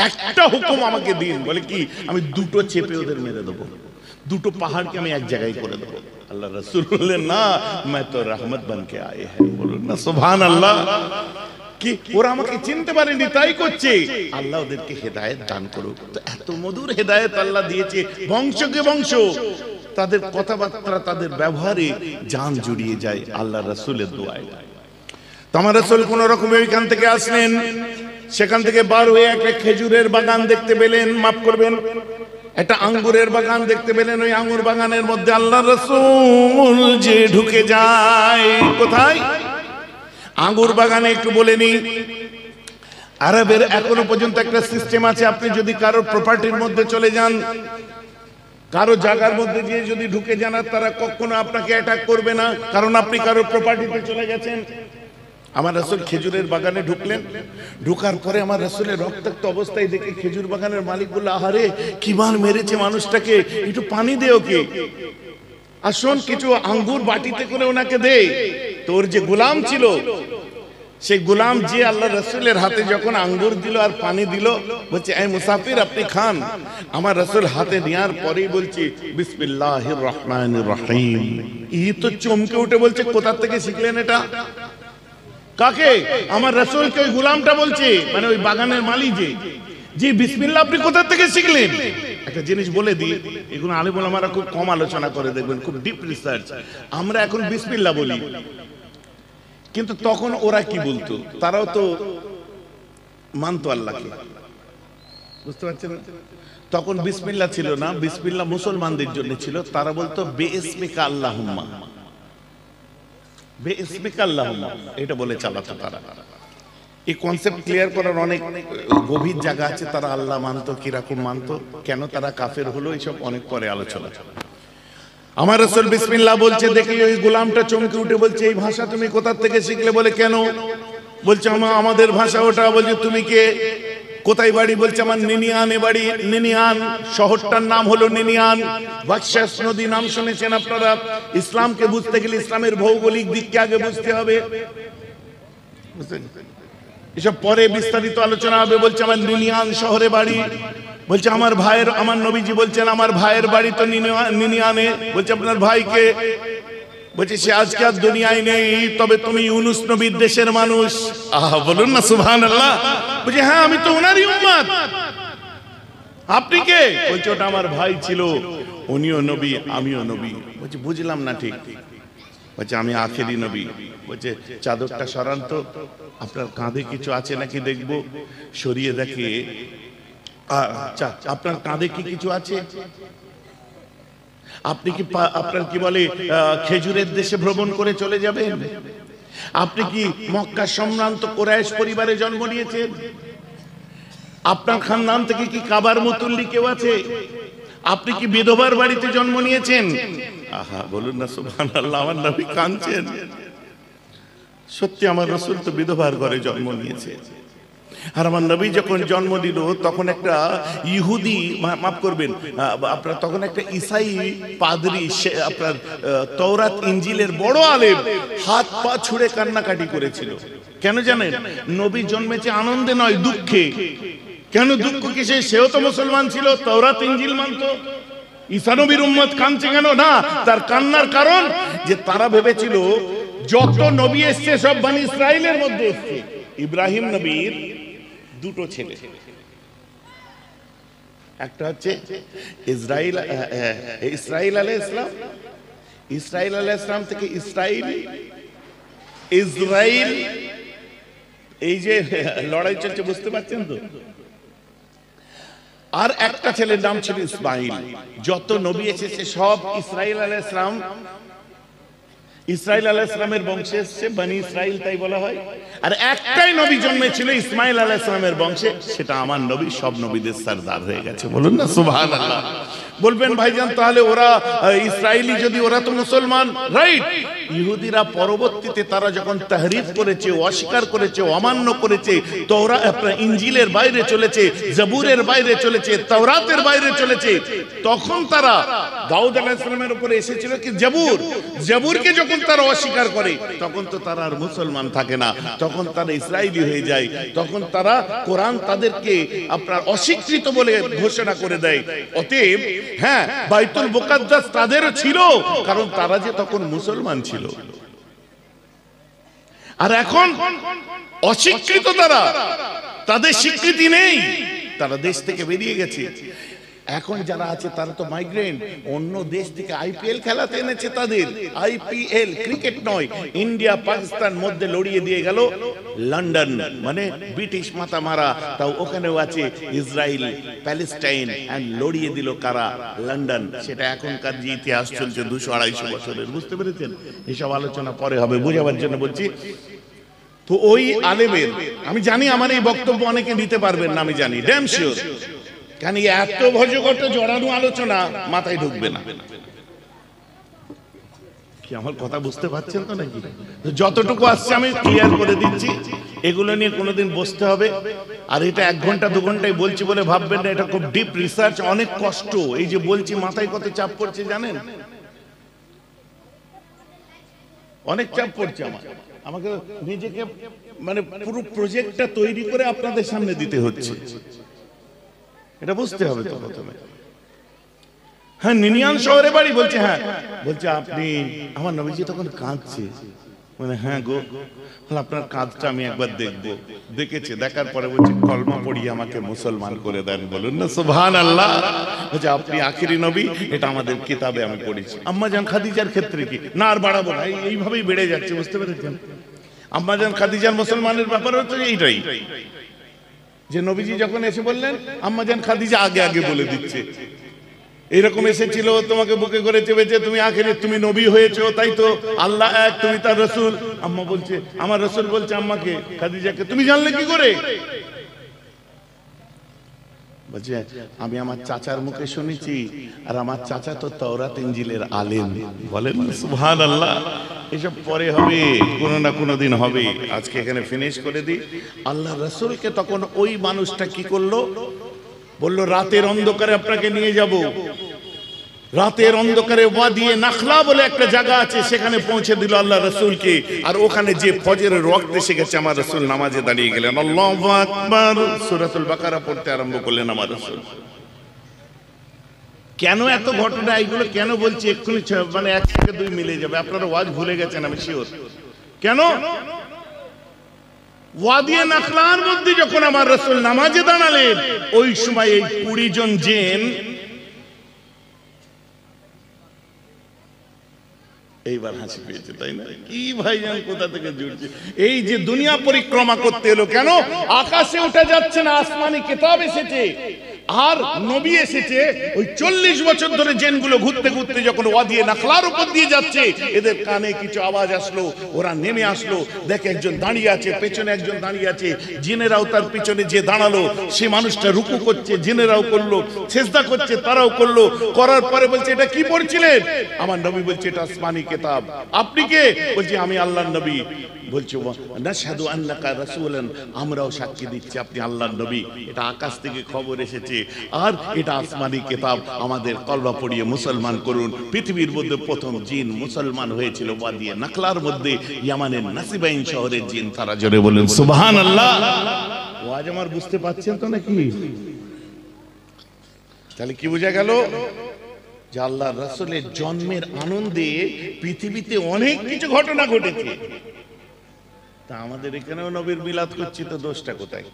একটা হুকুম আমাকে দিন। বলে কি? আমি 2টো চেপে ওদের মেরে দেবো, 2টো পাহাড়কে আমি এক জায়গায় করে দেবো। আল্লাহ রাসূল বললেন, না, मैं तो रहमत बन के आए हैं, বলুন না সুবহানাল্লাহ। কি ওরা আমাকে চিনতে পারেনি, তাই করছে। আল্লাহ ওদেরকে হেদায়েত দান করুক। তো এত মধুর হেদায়েত আল্লাহ দিয়েছে, বংশকে বংশ, তাদের কথাবার্তা, তাদের ব্যবহারে জান জুড়িয়ে যায় আল্লাহ রাসূলের দোয়ায়। তো আমার রাসূল কোন রকমে ওইখান থেকে আসলেন, সেখান থেকে বার হয়ে একটা খেজুরের বাগান দেখতে পেলেন, মাফ করবেন, একটা আঙ্গুরের বাগান দেখতে পেলেন। ওই আঙ্গুর বাগানের মধ্যে আল্লাহ রাসূল যে ঢুকে যায়। কোথায়? আঙ্গুর বাগানে। একটু বলে নি, আরবের এখনো পর্যন্ত একটা সিস্টেম আছে, আপনি যদি কারো প্রপার্টির মধ্যে চলে যান, কারো জায়গার মধ্যে গিয়ে যদি ঢুকে যান, তারা কখনো আপনাকে অ্যাটাক করবে না, কারণ আপনি কারো প্রপার্টিতে চলে গেছেন। আমার রাসূল খেজুরের বাগানে ঢুকলেন, ঢোকার পরে আমার রাসূলের রক্তাক্ত অবস্থায় দেখে খেজুর বাগানের মালিক বলল, আহারে কি মার মেরেছে মানুষটাকে, একটু পানি দে ওকে, আসুন কিছু আঙ্গুর বাটিতে করে ওনাকে দে। তোর যে গোলাম ছিল, সেই গোলাম যে আল্লাহ রসুলের হাতে যখন আঙ্গুর দিল আর পানি দিল, বলছে এই মুসাফির আপনি খান। আমার রসুল হাতে নেওয়ার পরেই বলছে বিসমিল্লাহির রহমানির রহিম। এই তো চমকে উঠে বলছে কোথা থেকে শিখলেন এটা? কাকে? আমার রসুলকে ওই গোলামটা বলছে, মানে ওই বাগানের মালি যে বিসমিল্লাহ আপনি কোথা থেকে শিখলেন? একটা জিনিস বলে দিই, এগুলো আলেম ওলামারা খুব কম আলোচনা করে, দেখবেন খুব ডিপ রিসার্চ। আমরা এখন বিসমিল্লাহ বলি, কিন্তু তখন ওরা কি বলতো? তারাও তো মানতো আল্লাহকে, বুঝতে পারছেন? তখন বিসমিল্লাহ ছিল না, বিসমিল্লাহ মুসলমানদের জন্য ছিল। তারা বলতো বিইসমিকা আল্লাহুম্মা, বিইসমিকা আল্লাহুম্মা, এটা বলে চালাতো তারা। এই কনসেপ্ট ক্লিয়ার করার অনেক গভীর জায়গা আছে। তারা আল্লাহ মানতো, কিরকম মানতো, কেন তারা কাফের হলো, এইসব অনেক পরে আলোচনা। আমার রাসূল বিসমিল্লাহ বলছে দেখে ওই গোলামটা চমকে উঠে বলছে এই ভাষা তুমি কোথা থেকে শিখলে? বলে কেন? বলছে আমাদের ভাষা ওটা। বলছে তুমি কে, কোথায় বাড়ি? বলছে আমার নিনিয়ানে বাড়ি। নিনিয়ান শহরটার নাম হলো নিনিয়ান। বাকশাস নদী নাম শুনেছেন আপনারা? ইসলামকে বুঝতে গেলে ইসলামের ভৌগোলিক দিককে আগে বুঝতে হবে, বুঝলেন? এসব পরে বিস্তারিত আলোচনা হবে। বলছে আমার নিনিয়ান শহরে বাড়ি। বলছে আমার ভাইয়ের, আমার নবীজি বলছেন আমার ভাইয়ের বাড়ি তো নিনিয়ানে। বলছে আপনার ভাইকে? বলছে সে আজকে আর দুনিয়ায় নেই, তবে তুমি ইউনুস নবীর দেশের মানুষ। আহা, বলুন না সুবহানাল্লাহ। বলছে হ্যাঁ আমি তো ওনারই উম্মত। আপনি কে? বলছে ওটা আমার ভাই ছিল, উনিও নবী আমিও নবী। বলছে বুঝলাম না ঠিক। বলছে আমি আখেরি নবী। বলছে চাদরটা সরান তো, আপনার কাঁধে কিছু আছে নাকি দেখবো। সরিয়ে দেখে আচ্ছা আপনার কাঁধে কি কিছু আছে? আপনি কি আপনার কি বলে খেজুরের দেশে ভ্রমণ করে চলে যাবেন? আপনি কি মক্কা সম্ভ্রান্ত কুরাইশ পরিবারে জন্ম নিয়েছেন? আপনার খানদান থেকে কি কাবার মুতুল্লি কেউ আছে? আপনি কি বিধবার বাড়িতে জন্ম নিয়েছেন? আহা, বলুন না সুবহানাল্লাহ। আমার নবী কাঁদছেন। সত্যি আমার রাসূল তো বিধবার ঘরে জন্ম নিয়েছে। আর আমার নবী যখন জন্ম দিল তখন একটা ইহুদি, মাফ করবেন আপনার, তখন একটা ঈসাই পাদ্রী, আপনার তওরাত ইনজিলের বড় আলেম, হাত পা ছুঁড়ে কান্নাকাটি করেছিল। কেন জানেন? নবী জন্মেছে আনন্দে নয়, দুঃখে। কেন দুঃখ কিসে? সেও তো মুসলমান ছিল, তওরাত ইনজিল মানতো। ঈসা নবীর উম্মত কাঁদছে কেন? না, তার কান্নার কারণ যে তারা ভেবেছিল যত নবী এসছে সব বনি ইসরাইলের মধ্যে এসছে। ইব্রাহিম নবীর দুটো ছেলে, একটা হচ্ছে ইসরাইল আলাইহিস সালাম, ইসরাইল আলাইহিস সালাম থেকে ইসরাইল, এই যে লড়াই চলছে, বুঝতে পারছেন তো? আর একটা ছেলের নাম ছিল ইসমাইল। যত নবী এসেছে সব ইসরাইল আলাইহিস সালাম, ইসরাইল আলাইহিস সালামের বংশে এসেছে, বনি ইসরাইল তাই বলা হয়। আর একটাই নবী জন্মেছিল ইসমাইল আলাইহিস সালামের বংশে, সেটা আমার নবী, সব নবীদের সরদার হয়ে গেছে। বলুন না সুবহানাল্লাহ। বলবেন ভাইজান তাহলে ওরা ইসরাইলি, যদি ওরা তো মুসলমান, রাইট? ইহুদিরা পরবর্তীতে তারা যখন তাহরিফ করেছে, অস্বীকার করেছে, অমান্য করেছে, তওরাত আপনার ইনজিলের বাইরে চলেছে, জবুরের বাইরে চলেছে, তাওরাতের বাইরে চলেছে, তখন তারা দাউদ আলাইহিস সালামের উপরে এসেছিল কি জবুরকে যখন তারা অস্বীকার করে, তখন তো তারা আর মুসলমান থাকে না, তখন তারা ইসরাইলি হয়ে যায়। তখন তারা কোরআন তাদেরকে আপনার অস্বীকৃত বলে ঘোষণা করে দেয়। অতএব হ্যাঁ, বাইতুল মুকাদ্দাস তাদেরও ছিল, কারণ তারা যে তখন মুসলমান ছিল। আর এখন অস্বীকৃত তারা, তাদের স্বীকৃতি নেই, তারা দেশ থেকে বেরিয়ে গেছে। এখন যারা আছে তারা তো মাইগ্রেন্ট, অন্য দেশ থেকে আইপিএল খেলাতে এনেছে তাদের। আইপিএল ক্রিকেট নয়, ইন্ডিয়া পাকিস্তান মধ্যে লড়িয়ে দিয়ে গেল লন্ডন, মানে ব্রিটিশ মাথা মারা, তাও ওখানেও আছে ইসরায়েল প্যালেস্টাইন, এন্ড লড়িয়ে দিল কারা? লন্ডন। সেটা এখনকার যে ইতিহাস চলছে 200-250 বছরের, বুঝতে পেরেছেন? এসব আলোচনা পরে হবে, বুঝাবার জন্য বলছি। তো ওই আলেমের, আমি জানি আমার এই বক্তব্য অনেকে নিতে পারবেন না, আমি জানি, ড্যাম শিওর, কারণ এত ভজঘট জড়ানো আলোচনা মাথায় ঢুকবে না। কি আমার কথা বুঝতে পারছেন তো নাকি? যতটুকু আসছে আমি ক্লিয়ার করে দিচ্ছি, এগুলো নিয়ে কোনোদিন বসতে হবে। আর এটা 1 ঘন্টা 2 ঘন্টায় বলছি বলে ভাববেন না, এটা খুব ডিপ রিসার্চ, অনেক কষ্ট। এই যে বলছি, মাথায় কত চাপ পড়ছে জানেন? অনেক চাপ পড়ছে আমার। আমাকে নিজেকে মানে পুরো প্রজেক্টটা তৈরি করে আপনাদের সামনে দিতে হচ্ছে, এটা বুঝতে হবে তো প্রথমে। হ্যাঁ, নিনিয়ান শহরে বাড়ি। বলছে হ্যাঁ, বলছে আপনি, আমার নবীজি তখন কাঁদছে, মানে হ্যাঁ গো, আপনার কাঁধটা আমি একবার দেখবো। দেখেছে, দেখার পরে বলছে কলমা পড়িয়ে আমাকে মুসলমান করে দেন, বলুন না সুবহানাল্লাহ। বলছে আপনি আখিরি নবী, এটা আমাদের কিতাবে আমি পড়েছি। আম্মা জান খাদিজার ক্ষেত্রে কি না, আর বাড়াবো না, এইভাবেই বেড়ে যাচ্ছে, বুঝতে পেরেছেন? আম্মা জান খাদিজার মুসলমানের ব্যাপার হচ্ছে এইটাই, যে নবীজি যখন এসে বললেন আম্মা জান খাদিজা আগে আগে বলে দিচ্ছে, এরকম এসেছিল, তোমাকে বুকে করে চেপেছে, তুমি আখেরে তুমি নবী হয়েছো, তাই তো, আল্লাহ এক, তুমি তার রাসূল। আম্মা বলছে, আমার রাসূল বলছে আম্মাকে, খাদিজাকে, তুমি জানলে কি করে? বলছে আমি আমার চাচার মুখে শুনেছি, আর আমার চাচা তো তাওরাত ইনজিলের আলেম। বলেন সুবহানাল্লাহ। এসব পরে হবে, কোনো না কোনো দিন হবে। আজকে এখানে ফিনিশ করে দিই। আল্লাহ রাসূলকে তখন ওই মানুষটা কি করলো, বলল রাতের অন্ধকারে আপনাকে নিয়ে যাব। রাতের অন্ধকারে ওয়াদিয়ে নাখলা বলে একটা জায়গা আছে, সেখানে পৌঁছে দিল আল্লাহ রাসূলকে। আর ওখানে যে ফজরের ওয়াক্ত এসে গেছে, আমার রাসূল নামাজে দাঁড়িয়ে গেলেন, আল্লাহু আকবার, সূরাতুল বাকারা পড়তে আরম্ভ করলেন আমার রাসূল। কেন এত ঘটনা, এইগুলো কেন বলছি এক্ষুনি মানে 1 থেকে 2 মিলে যাবে, আপনারা ওয়াজ ভুলে গেছেন আমি শিওর। কেন? ওয়াদিয়ে নাখলার মধ্যে যখন আমার রাসূল নামাজে দাঁড়ালেন, ওই সময় এই 20 জন জিন এইবার হাসি পেয়েছে, তাই না? কি ভাইজান কোথা থেকে জুড়ছে? এই যে দুনিয়া পরিক্রমা করতে এলো, কেন আকাশে উঠে যাচ্ছে না, আসমানি কিতাব এসেছে আর নবী এসেছে। ওই 40 বছর ধরে জিনগুলো ঘুরতে ঘুরতে যখন ওয়াদিয়ে নাখলার উপর দিয়ে যাচ্ছে, এদের কানে কিছু আওয়াজ আসলো, ওরা নেমে আসলো, দেখে একজন দাঁড়িয়ে আছে, পেছনে একজন দাঁড়িয়ে আছে। জিনেরাও তার পিছনে যে দাঁড়ালো, সে মানুষটা রুকু করছে, জিনেরাও করলো, সিজদা করছে, তারাও করলো। করার পরে বলছে এটা কি পড়ছিলেন? আমার নবী বলছে এটা আসমানি কিতাব। আপনি কে? বলছে আমি আল্লাহর নবী। বলছে নাশহাদু আন্নাকা রাসূলুন, আমরাও সাক্ষী দিচ্ছি আপনি আল্লাহর নবী। এটা আকাশ থেকে খবর এসেছে, আর এটা আসমানি কিতাব, আমাদের কলমা পড়িয়ে মুসলমান করুন। পৃথিবীর মধ্যে প্রথম জিন মুসলমান হয়েছিল ওয়াদিয়ে নাখলার মধ্যে, ইয়ামানের নাসিবাইন শহরের জিন। তারা জোরে বলেন সুবহানাল্লাহ। ওয়াজ আমার বুঝতে পারছেন তো নাকি? তাহলে কি বোঝা গেল? যে আল্লাহর রাসূলের জন্মের আনন্দে পৃথিবীতে অনেক কিছু ঘটনা ঘটেছে। তা আমাদের এখানেও নবীর মিলাদ করছি, তো দোষটা কোথায়?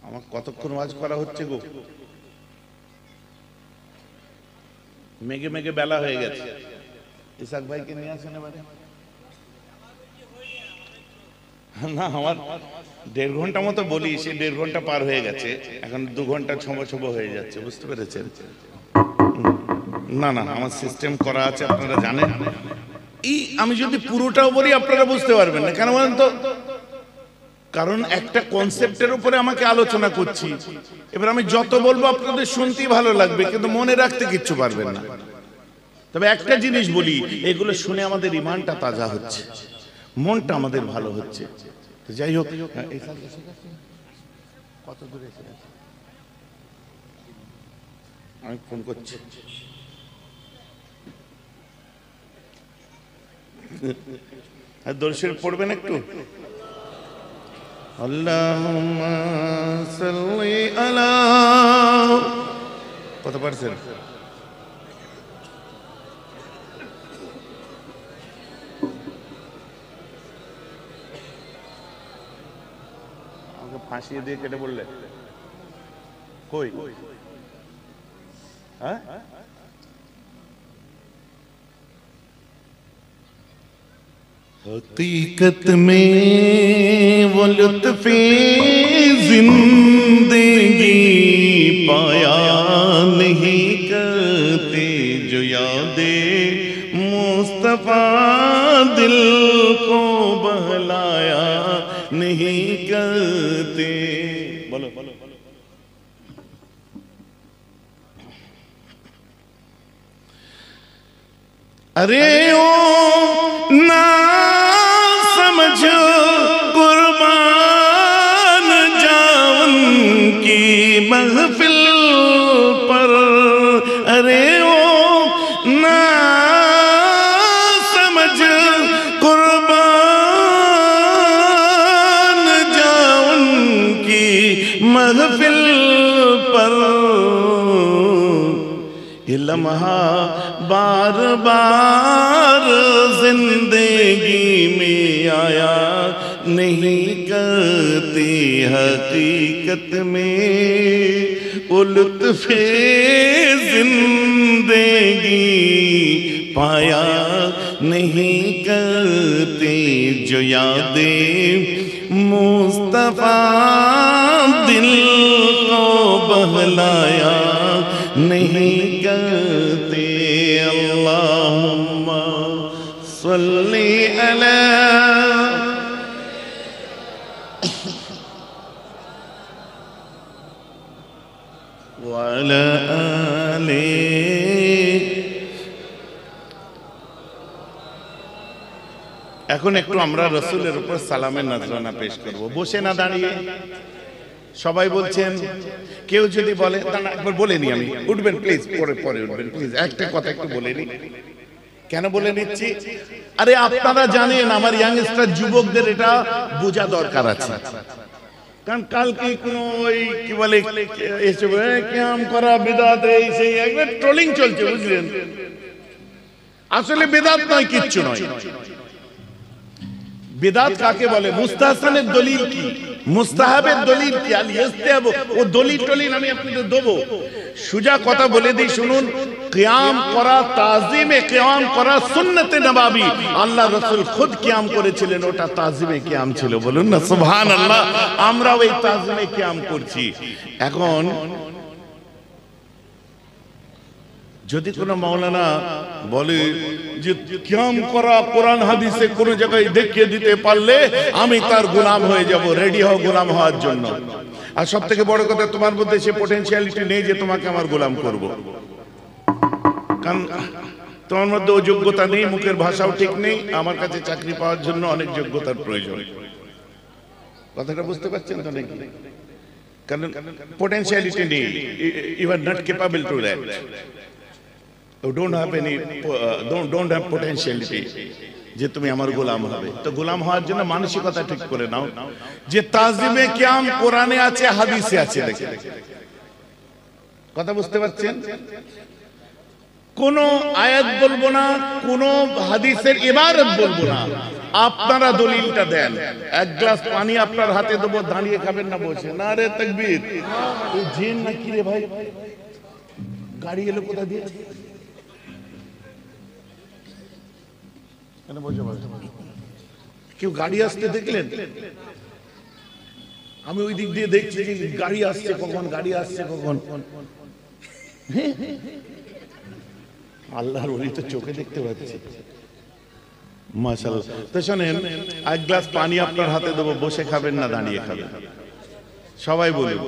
আমার কতক্ষণ ওয়াজ করা হচ্ছে গো? মেঘে মেঘে বেলা হয়ে গেছে। ইসাক ভাইকে নিয়ে আসেন এবারে। না, আমার 1.5 ঘন্টা মতো বলি, সে 1.5 ঘন্টা পার হয়ে গেছে, এখন 2 ঘন্টা ছম হয়ে যাচ্ছে, বুঝতে পেরেছেন? না না, আমার সিস্টেম করা আছে, আপনারা জানেন। এই আমি যদি পুরোটাও বলি আপনারা বুঝতে পারবেন না, কেন বলেন তো? কারণ একটা কনসেপ্টের উপরে আমাকে আলোচনা করছি। এবার আমি যত বলবো আপনাদের শুনতেই ভালো লাগবে, কিন্তু মনে রাখতে কিচ্ছু পারবেন না। তবে একটা জিনিস বলি, এগুলো শুনে আমাদের ঈমানটা তাজা হচ্ছে, মনটা আমাদের ভালো হচ্ছে। তো যাই হোক, কত দূরে এসে গেছে? আমি ফোন করছি। দরুদ শরীফ পড়বেন একটু? আল্লাহুম্মা সাল্লি আলা, কত পারছেন? আমাকে ফাঁসিয়ে দিয়ে কেটে বললে কই? হ্যাঁ, हकीकत में वो लुत्फ़े जिंदगी पाया नहीं करते, जो यादे मुस्तफा दिल को बहलाया नहीं करते। बोलो बोलो। अरे ओ ना समझो कुर्बान जाऊं की महफिल पर, अरे ओ लम्हा बार बार जिंदगी में आया नहीं करती हकीकत में वो लुत्फ़े जिंदगी पाया नहीं करते जो यादें मुस्तफा दिल को बहलाया नहीं करते। अल्लाहुम्मा सल्ली अला व अला आले। এখন একটু আমরা রাসূলের উপর সালামের নজরানা পেশ করব, বসে না দাঁড়িয়ে। সবাই বলছেন, কেউ যদি বলে, দাঁড়া একবার বলে নি, আমি উঠবেন প্লিজ, পরে পরে উঠবেন প্লিজ, একটা কথা একটু বলে নি। কেন বলে নিচ্ছি? আরে আপনারা জানেন আমার ইয়াংস্টার যুবকদের এটা বোঝা দরকার আছে, কারণ কালকে কোনো ওই কি বলে এসব কিয়াম করা বিদআত এই সেই একবার ট্রোলিং চলছে, বুঝলেন? আসলে বিদআত নয়, কিচ্ছু নয়। বিদআত কাকে বলে? মুস্তাহসানের দলিল কি, মুস্তাহাবের দলিল কি, আল ইস্তিহাব, ও দলিল টলিল আমি আপনাদের দেবো। সুজা কথা বলে দিই, শুনুন। কিয়াম করা, তাজিমে কিয়াম করা সুন্নতে নবাবী, আল্লাহ রাসূল খুদ কিয়াম করেছিলেন, ওটা তাজিমে কিয়াম ছিল। বলুন না সুবহানাল্লাহ। আমরা ওই তাজিমে কিয়াম করছি। এখন যদি কোনো মাওলানা বলে যে কিয়াম করা কোরআন হাদিসে কোন জায়গায় দেখিয়ে দিতে পারলে আমি তার গোলাম হয়ে যাব, রেডি হও গোলাম হওয়ার জন্য। আর সব থেকে বড় কথা, তোমার মধ্যে সে পটেনশিয়ালিটি নেই যে তোমাকে আমার গোলাম করব, কারণ তোমার মধ্যে ও যোগ্যতা নেই, মুখের ভাষাও ঠিক নেই। আমার কাছে চাকরি পাওয়ার জন্য অনেক যোগ্যতার প্রয়োজন। কথাটা বুঝতে পারছেন তো নাকি? কারণ পটেনশিয়ালিটি নেই, you are not capable to that. You don't have any, don't have potentiality যে তুমি আমার গোলাম হবে। তো গোলাম হওয়ার জন্য মানসিকতা ঠিক করে নাও যে তাজিমে কিয়াম কোরআনে আছে, হাদিসে আছে। দেখে কথা বুঝতে পারছেন? কোন আয়াত বলবো না, কোন হাদিসের ইবারত বলবো না, আপনারা দলিলটা দেন। এক গ্লাস পানি আপনার হাতে দেবো, দাঁড়িয়ে খাবেন না বসে। না রে তাকবীর, এই জিন নাকি রে ভাই? গাড়ি এলো কোথা দিয়ে? কেউ গাড়ি আসতে দেখলেন? আমি ওই দিক দিয়ে দেখছি যে গাড়ি আসছে কখন, গাড়ি আসছে কখন। আল্লাহর ওলি তো চোখে দেখতে পাচ্ছি, মাশাআল্লাহ। তো শোনেন, এক গ্লাস পানি আপনার হাতে দেবো, বসে খাবেন না দাঁড়িয়ে খাবেন? সবাই বলুন।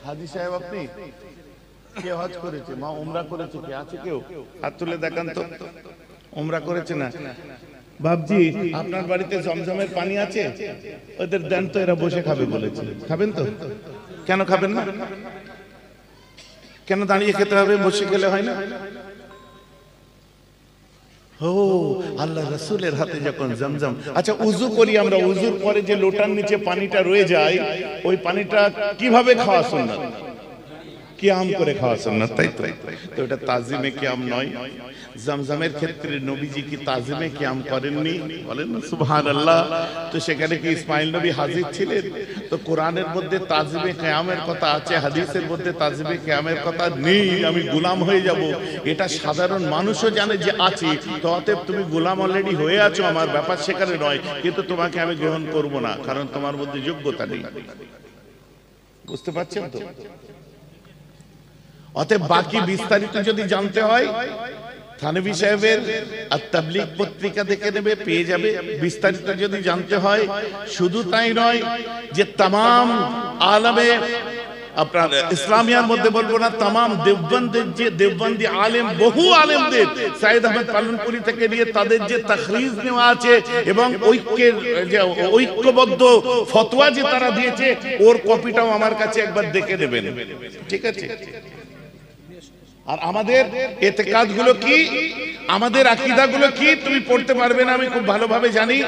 হাজী সাহেব, আপনি কে হজ করেছে, মা উমরা করেছে, কে আছে কেউ? হাত তুলে দেখান তো। উমরা করেছে না? বাবজি, আপনার বাড়িতে জমজমের পানি আছে? ওদের দেন তো, এরা বসে খাবে বলেছে। খাবেন তো? কেন খাবেন না? কেন দাঁড়িয়ে খেতে হবে, বসে খেলে হয় না? ও আল্লাহ রাসূলের হাতে যখন জমজম। আচ্ছা, উযু করি আমরা, উযুর পরে যে লোটার নিচে পানিটা রয়ে যায়, ওই পানিটা কিভাবে খাওয়া সুন্নাত? কিয়াম করে খাওয়া সুন্নাত, তাই তো? তো এটা তাজিমে কিয়াম নয়। জমজমের ক্ষেত্রে নবীজি কি তাজিমে কিয়াম করেননি? বলেন না সুবহানাল্লাহ। তো সেখানে কি ইসমাইল নবী হাজির ছিলেন? তো কোরআনের মধ্যে তাজিমে কিয়ামের কথা আছে, হাদিসের মধ্যে তাজিমে কিয়ামের কথা নেই। আমি গোলাম হয়ে যাব, এটা সাধারণ মানুষও জানে যে আছে। তো অতএব তুমি গোলাম অলরেডি হয়ে আছো, আমার ব্যাপার সেখানে নয়। কিন্তু তোমাকে আমি গ্রহণ করব না, কারণ তোমার মধ্যে যোগ্যতা নেই। বুঝতে পারছেন তো? অতএব বাকি বিস্তারিত যদি জানতে হয়, থানভী সাহেবের আত-তাবলীগ পত্রিকা দেখে নেবে, পেয়ে যাবে। বিস্তারিত যদি জানতে হয়, শুধু তাই নয় যে तमाम আলেমে আপনার ইসলামিয়ার মধ্যে বলবো না, तमाम দেওবন্দের যে দেওবন্দি আলেম, বহু আলেমদের সাইদ আহমেদ পালনপুরি থেকে নিয়ে তাদের যে তাখরিজ নেওয়া আছে এবং ঐক্যের যে ঐক্যবদ্ধ ফতোয়া যে তারা দিয়েছে, ওর কপিটাও আমার কাছে একবার দেখে নেবেন, ঠিক আছে? আর আমাদের ইতিকাদ গুলো কি, আমাদের আকীদা গুলো কি তুমি পড়তে পারবে না, আমি খুব ভালোভাবে জানি।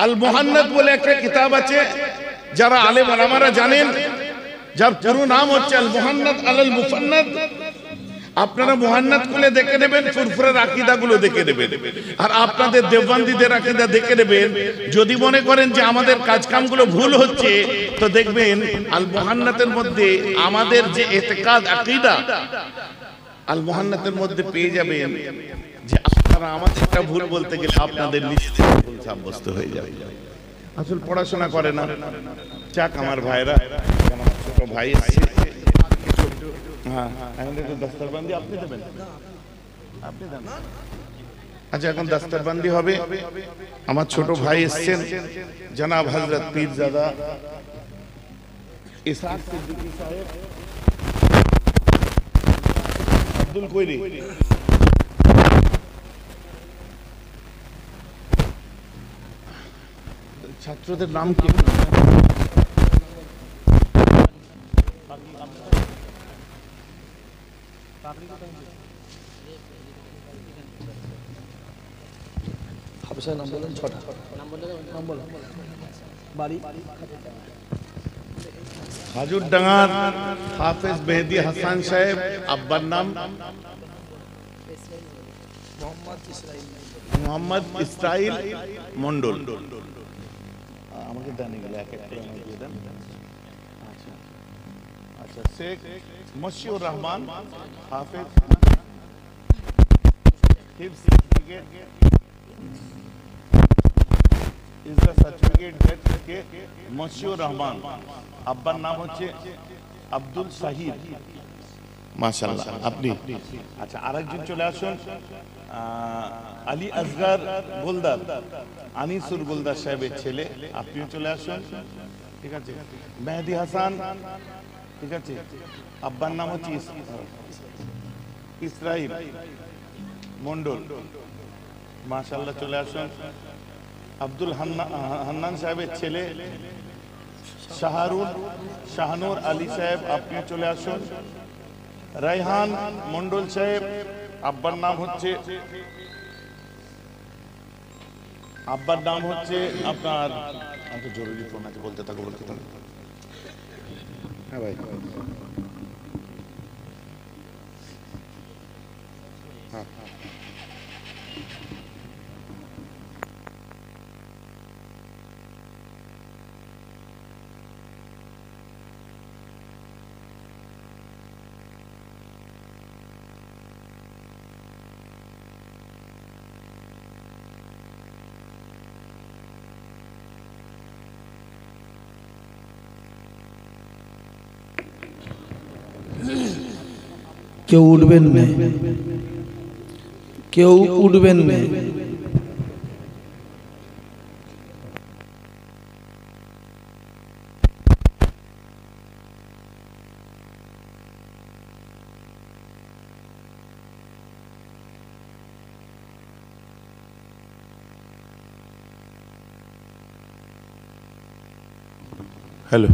আল মুহান্নাদ বলে একটা কিতাব আছে, যারা আলেম ওলামারা জানেন, যার পুরো নাম হচ্ছে আল মুহান্নাদ আলাল মুফান্নাদ আপনারা মুহান্নাত খুলে দেখে নেবেন, ফুরফুরের আকীদাগুলো দেখে নেবেন, আর আপনাদের দেওবন্দিদের আকীদা দেখে নেবেন। যদি মনে করেন যে আমাদের কাজকামগুলো ভুল হচ্ছে, তো দেখবেন আল মুহান্নাতের মধ্যে আমাদের যে ইতিকাদ আকীদা আল মুহান্নাতের মধ্যে পেয়ে যাবেন যে আপনারা আমাদেরটা ভুল বলতে গেলে আপনাদের নিজেদের ভুল সাব্যস্ত হয়ে যাবে। আসলে পড়াশোনা করে না। যাক আমার ভাইরা, আমার ছোট ভাই আছে, হ্যাঁ একটু দস্তরবন্দি আপনি দেবেন, আপনি দেন। আচ্ছা এখন দস্তরবন্দি হবে। আমার ছোট ভাই এসছেন, জনাব হযরত পীরজাদা ইসহাক সিদ্দিকী সাহেব আব্দুল কৈরি। ছাত্রদের নাম কি? হাজুরডাঙ্গার হাফেজ মেহেদি হাসান সাহেব, আব্বার নাম মোহাম্মদ ইসরাইল মন্ডল। আমাকে দেন এগুলো এক এক করে দিয়ে দেন। আচ্ছা আচ্ছা, শেখ মশিউর রহমান হাফেজ, হিফজ certificate is the certificate that কে মশিউর রহমান, আব্বার নাম হচ্ছে আব্দুল শাহিদ। মাশাআল্লাহ আপনি। আচ্ছা আরেকজন চলে আসুন, আলী আসগার গোলদার, আনিসুর গোলদার সাহেবের ছেলে, আপনিও চলে আসুন। ঠিক আছে, মেহেদি হাসান, ঠিক আছে, আব্বার নাম হচ্ছে ইসরাইল মন্ডল। মাশাআল্লাহ চলে আসুন। আব্দুল হান্নান সাহেবের ছেলে শাহানুর আলী সাহেব, আপনিও চলে আসুন। রায়হান মন্ডল সাহেব, আব্বার নাম হচ্ছে আপনার, আমাকে জরুরি ফোন আছে, বলতে থাকো। হ্যাঁ ভাই, হ্যাঁ কেউ উঠবেন না, কেউ উঠবেন না। হ্যালো,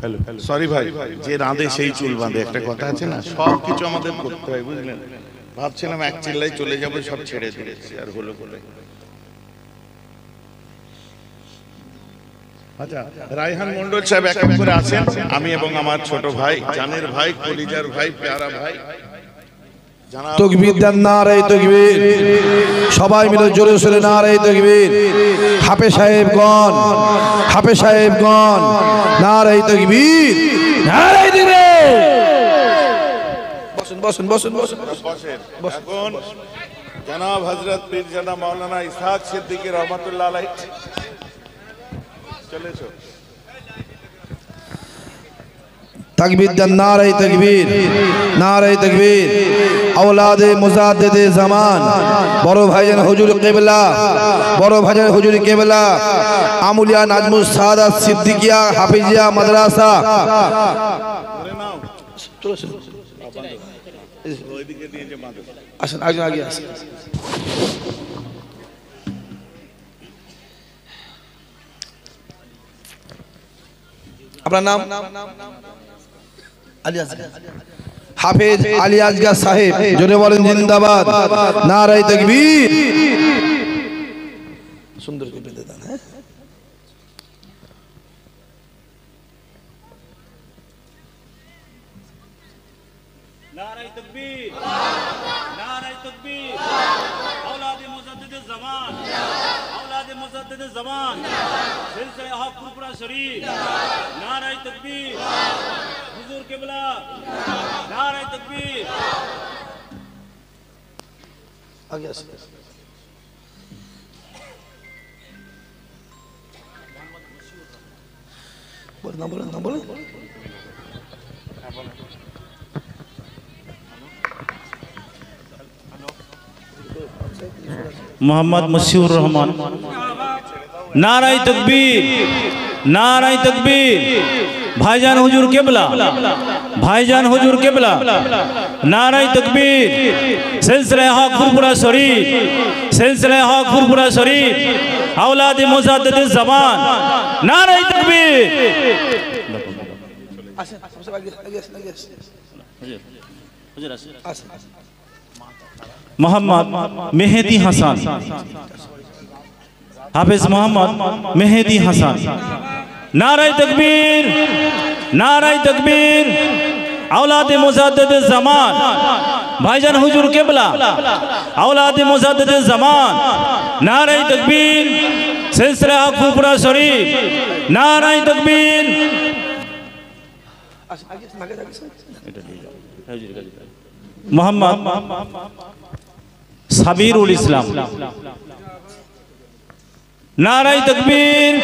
সরি ভাই, যে রাঁধে সেই চুল বাঁধে, একটা কথা আছে না, সব কিছু আমাদের করতে হয়, বুঝলেন। ভাবছিলাম এক চিল্লাই চলে যাবো, সব ছেড়ে দিয়েছি, আর হলো বলে। আচ্ছা রায়হান মন্ডল সাহেব এক এক করে আছেন, আমি এবং আমার ছোট ভাই, জানের ভাই, কলিজার ভাই, প্যারা ভাই। তাকবীর দেন, নারে তাকবীর। সবাই মিলে জোরে সোরে নারে তাকবীর। হাফেজ সাহেবগণ, হাফেজ সাহেবগণ, নারে তাকবীর, নারে তাকবীর। বসুন বসুন বসুন বসুন বসুন। এখন জনাব হযরত পীরজাদা মাওলানা ইসহাক সিদ্দিকী রহমাতুল্লাহ আলাইহি চলে এসো। তাকবীর দেন, নারে তাকবীর, নারে তাকবীর। औलादे मुजाद्दिदे ज़मान, बड़ो भाईजान हुजूर क़िबला, बड़ो भाईजान हुजूर क़िबला, आमुलिया नाजमुस सादा सिद्दीकिया हाफिजिया मदरसा। আসেন, একজন আগে আসেন। আপনার নাম? আলী আসগার, হাফেজ আলী আসগার সাহেব, জোরে বলেন জিন্দাবাদ, নারে তাকবীর। সুন্দর করে বেঁধে দেন। হ্যাঁ, নারে তাকবীর। तकबीर औलाद मुजद्दिद ज़मान औलाद मुजद्दिद ज़मान सिलसिले हक फुरफुरा शरीफ नारे तकबीर हुजूर क़िबला नारे तकबीर आगे बोलो मोहम्मद मशीउर रहमान नाराय तकबीर नाराय तकबीर भाईजान हुजूर क़िबला भाईजान हुजूर क़िबला नाराय तकबीर सिलसिले हक फुरफुरा शरीफ सिलसिले हक फुरफुरा शरीफ औलाद मुजद्दिद ज़मान नाराय तकबीर मोहम्मद मेहदी हसन हाफिज मोहम्मद मेहदी हसन नारे तकबीर औलाद मुजद्दिद ज़मान भाईजान हुजूर क़िबला औलाद मुजद्दिद ज़मान नारे तकबीर सिलसिला हक फुरफुरा शरीफ नारे तकबीर मोहम्मद साबिरुल इस्लाम नारे तकबीर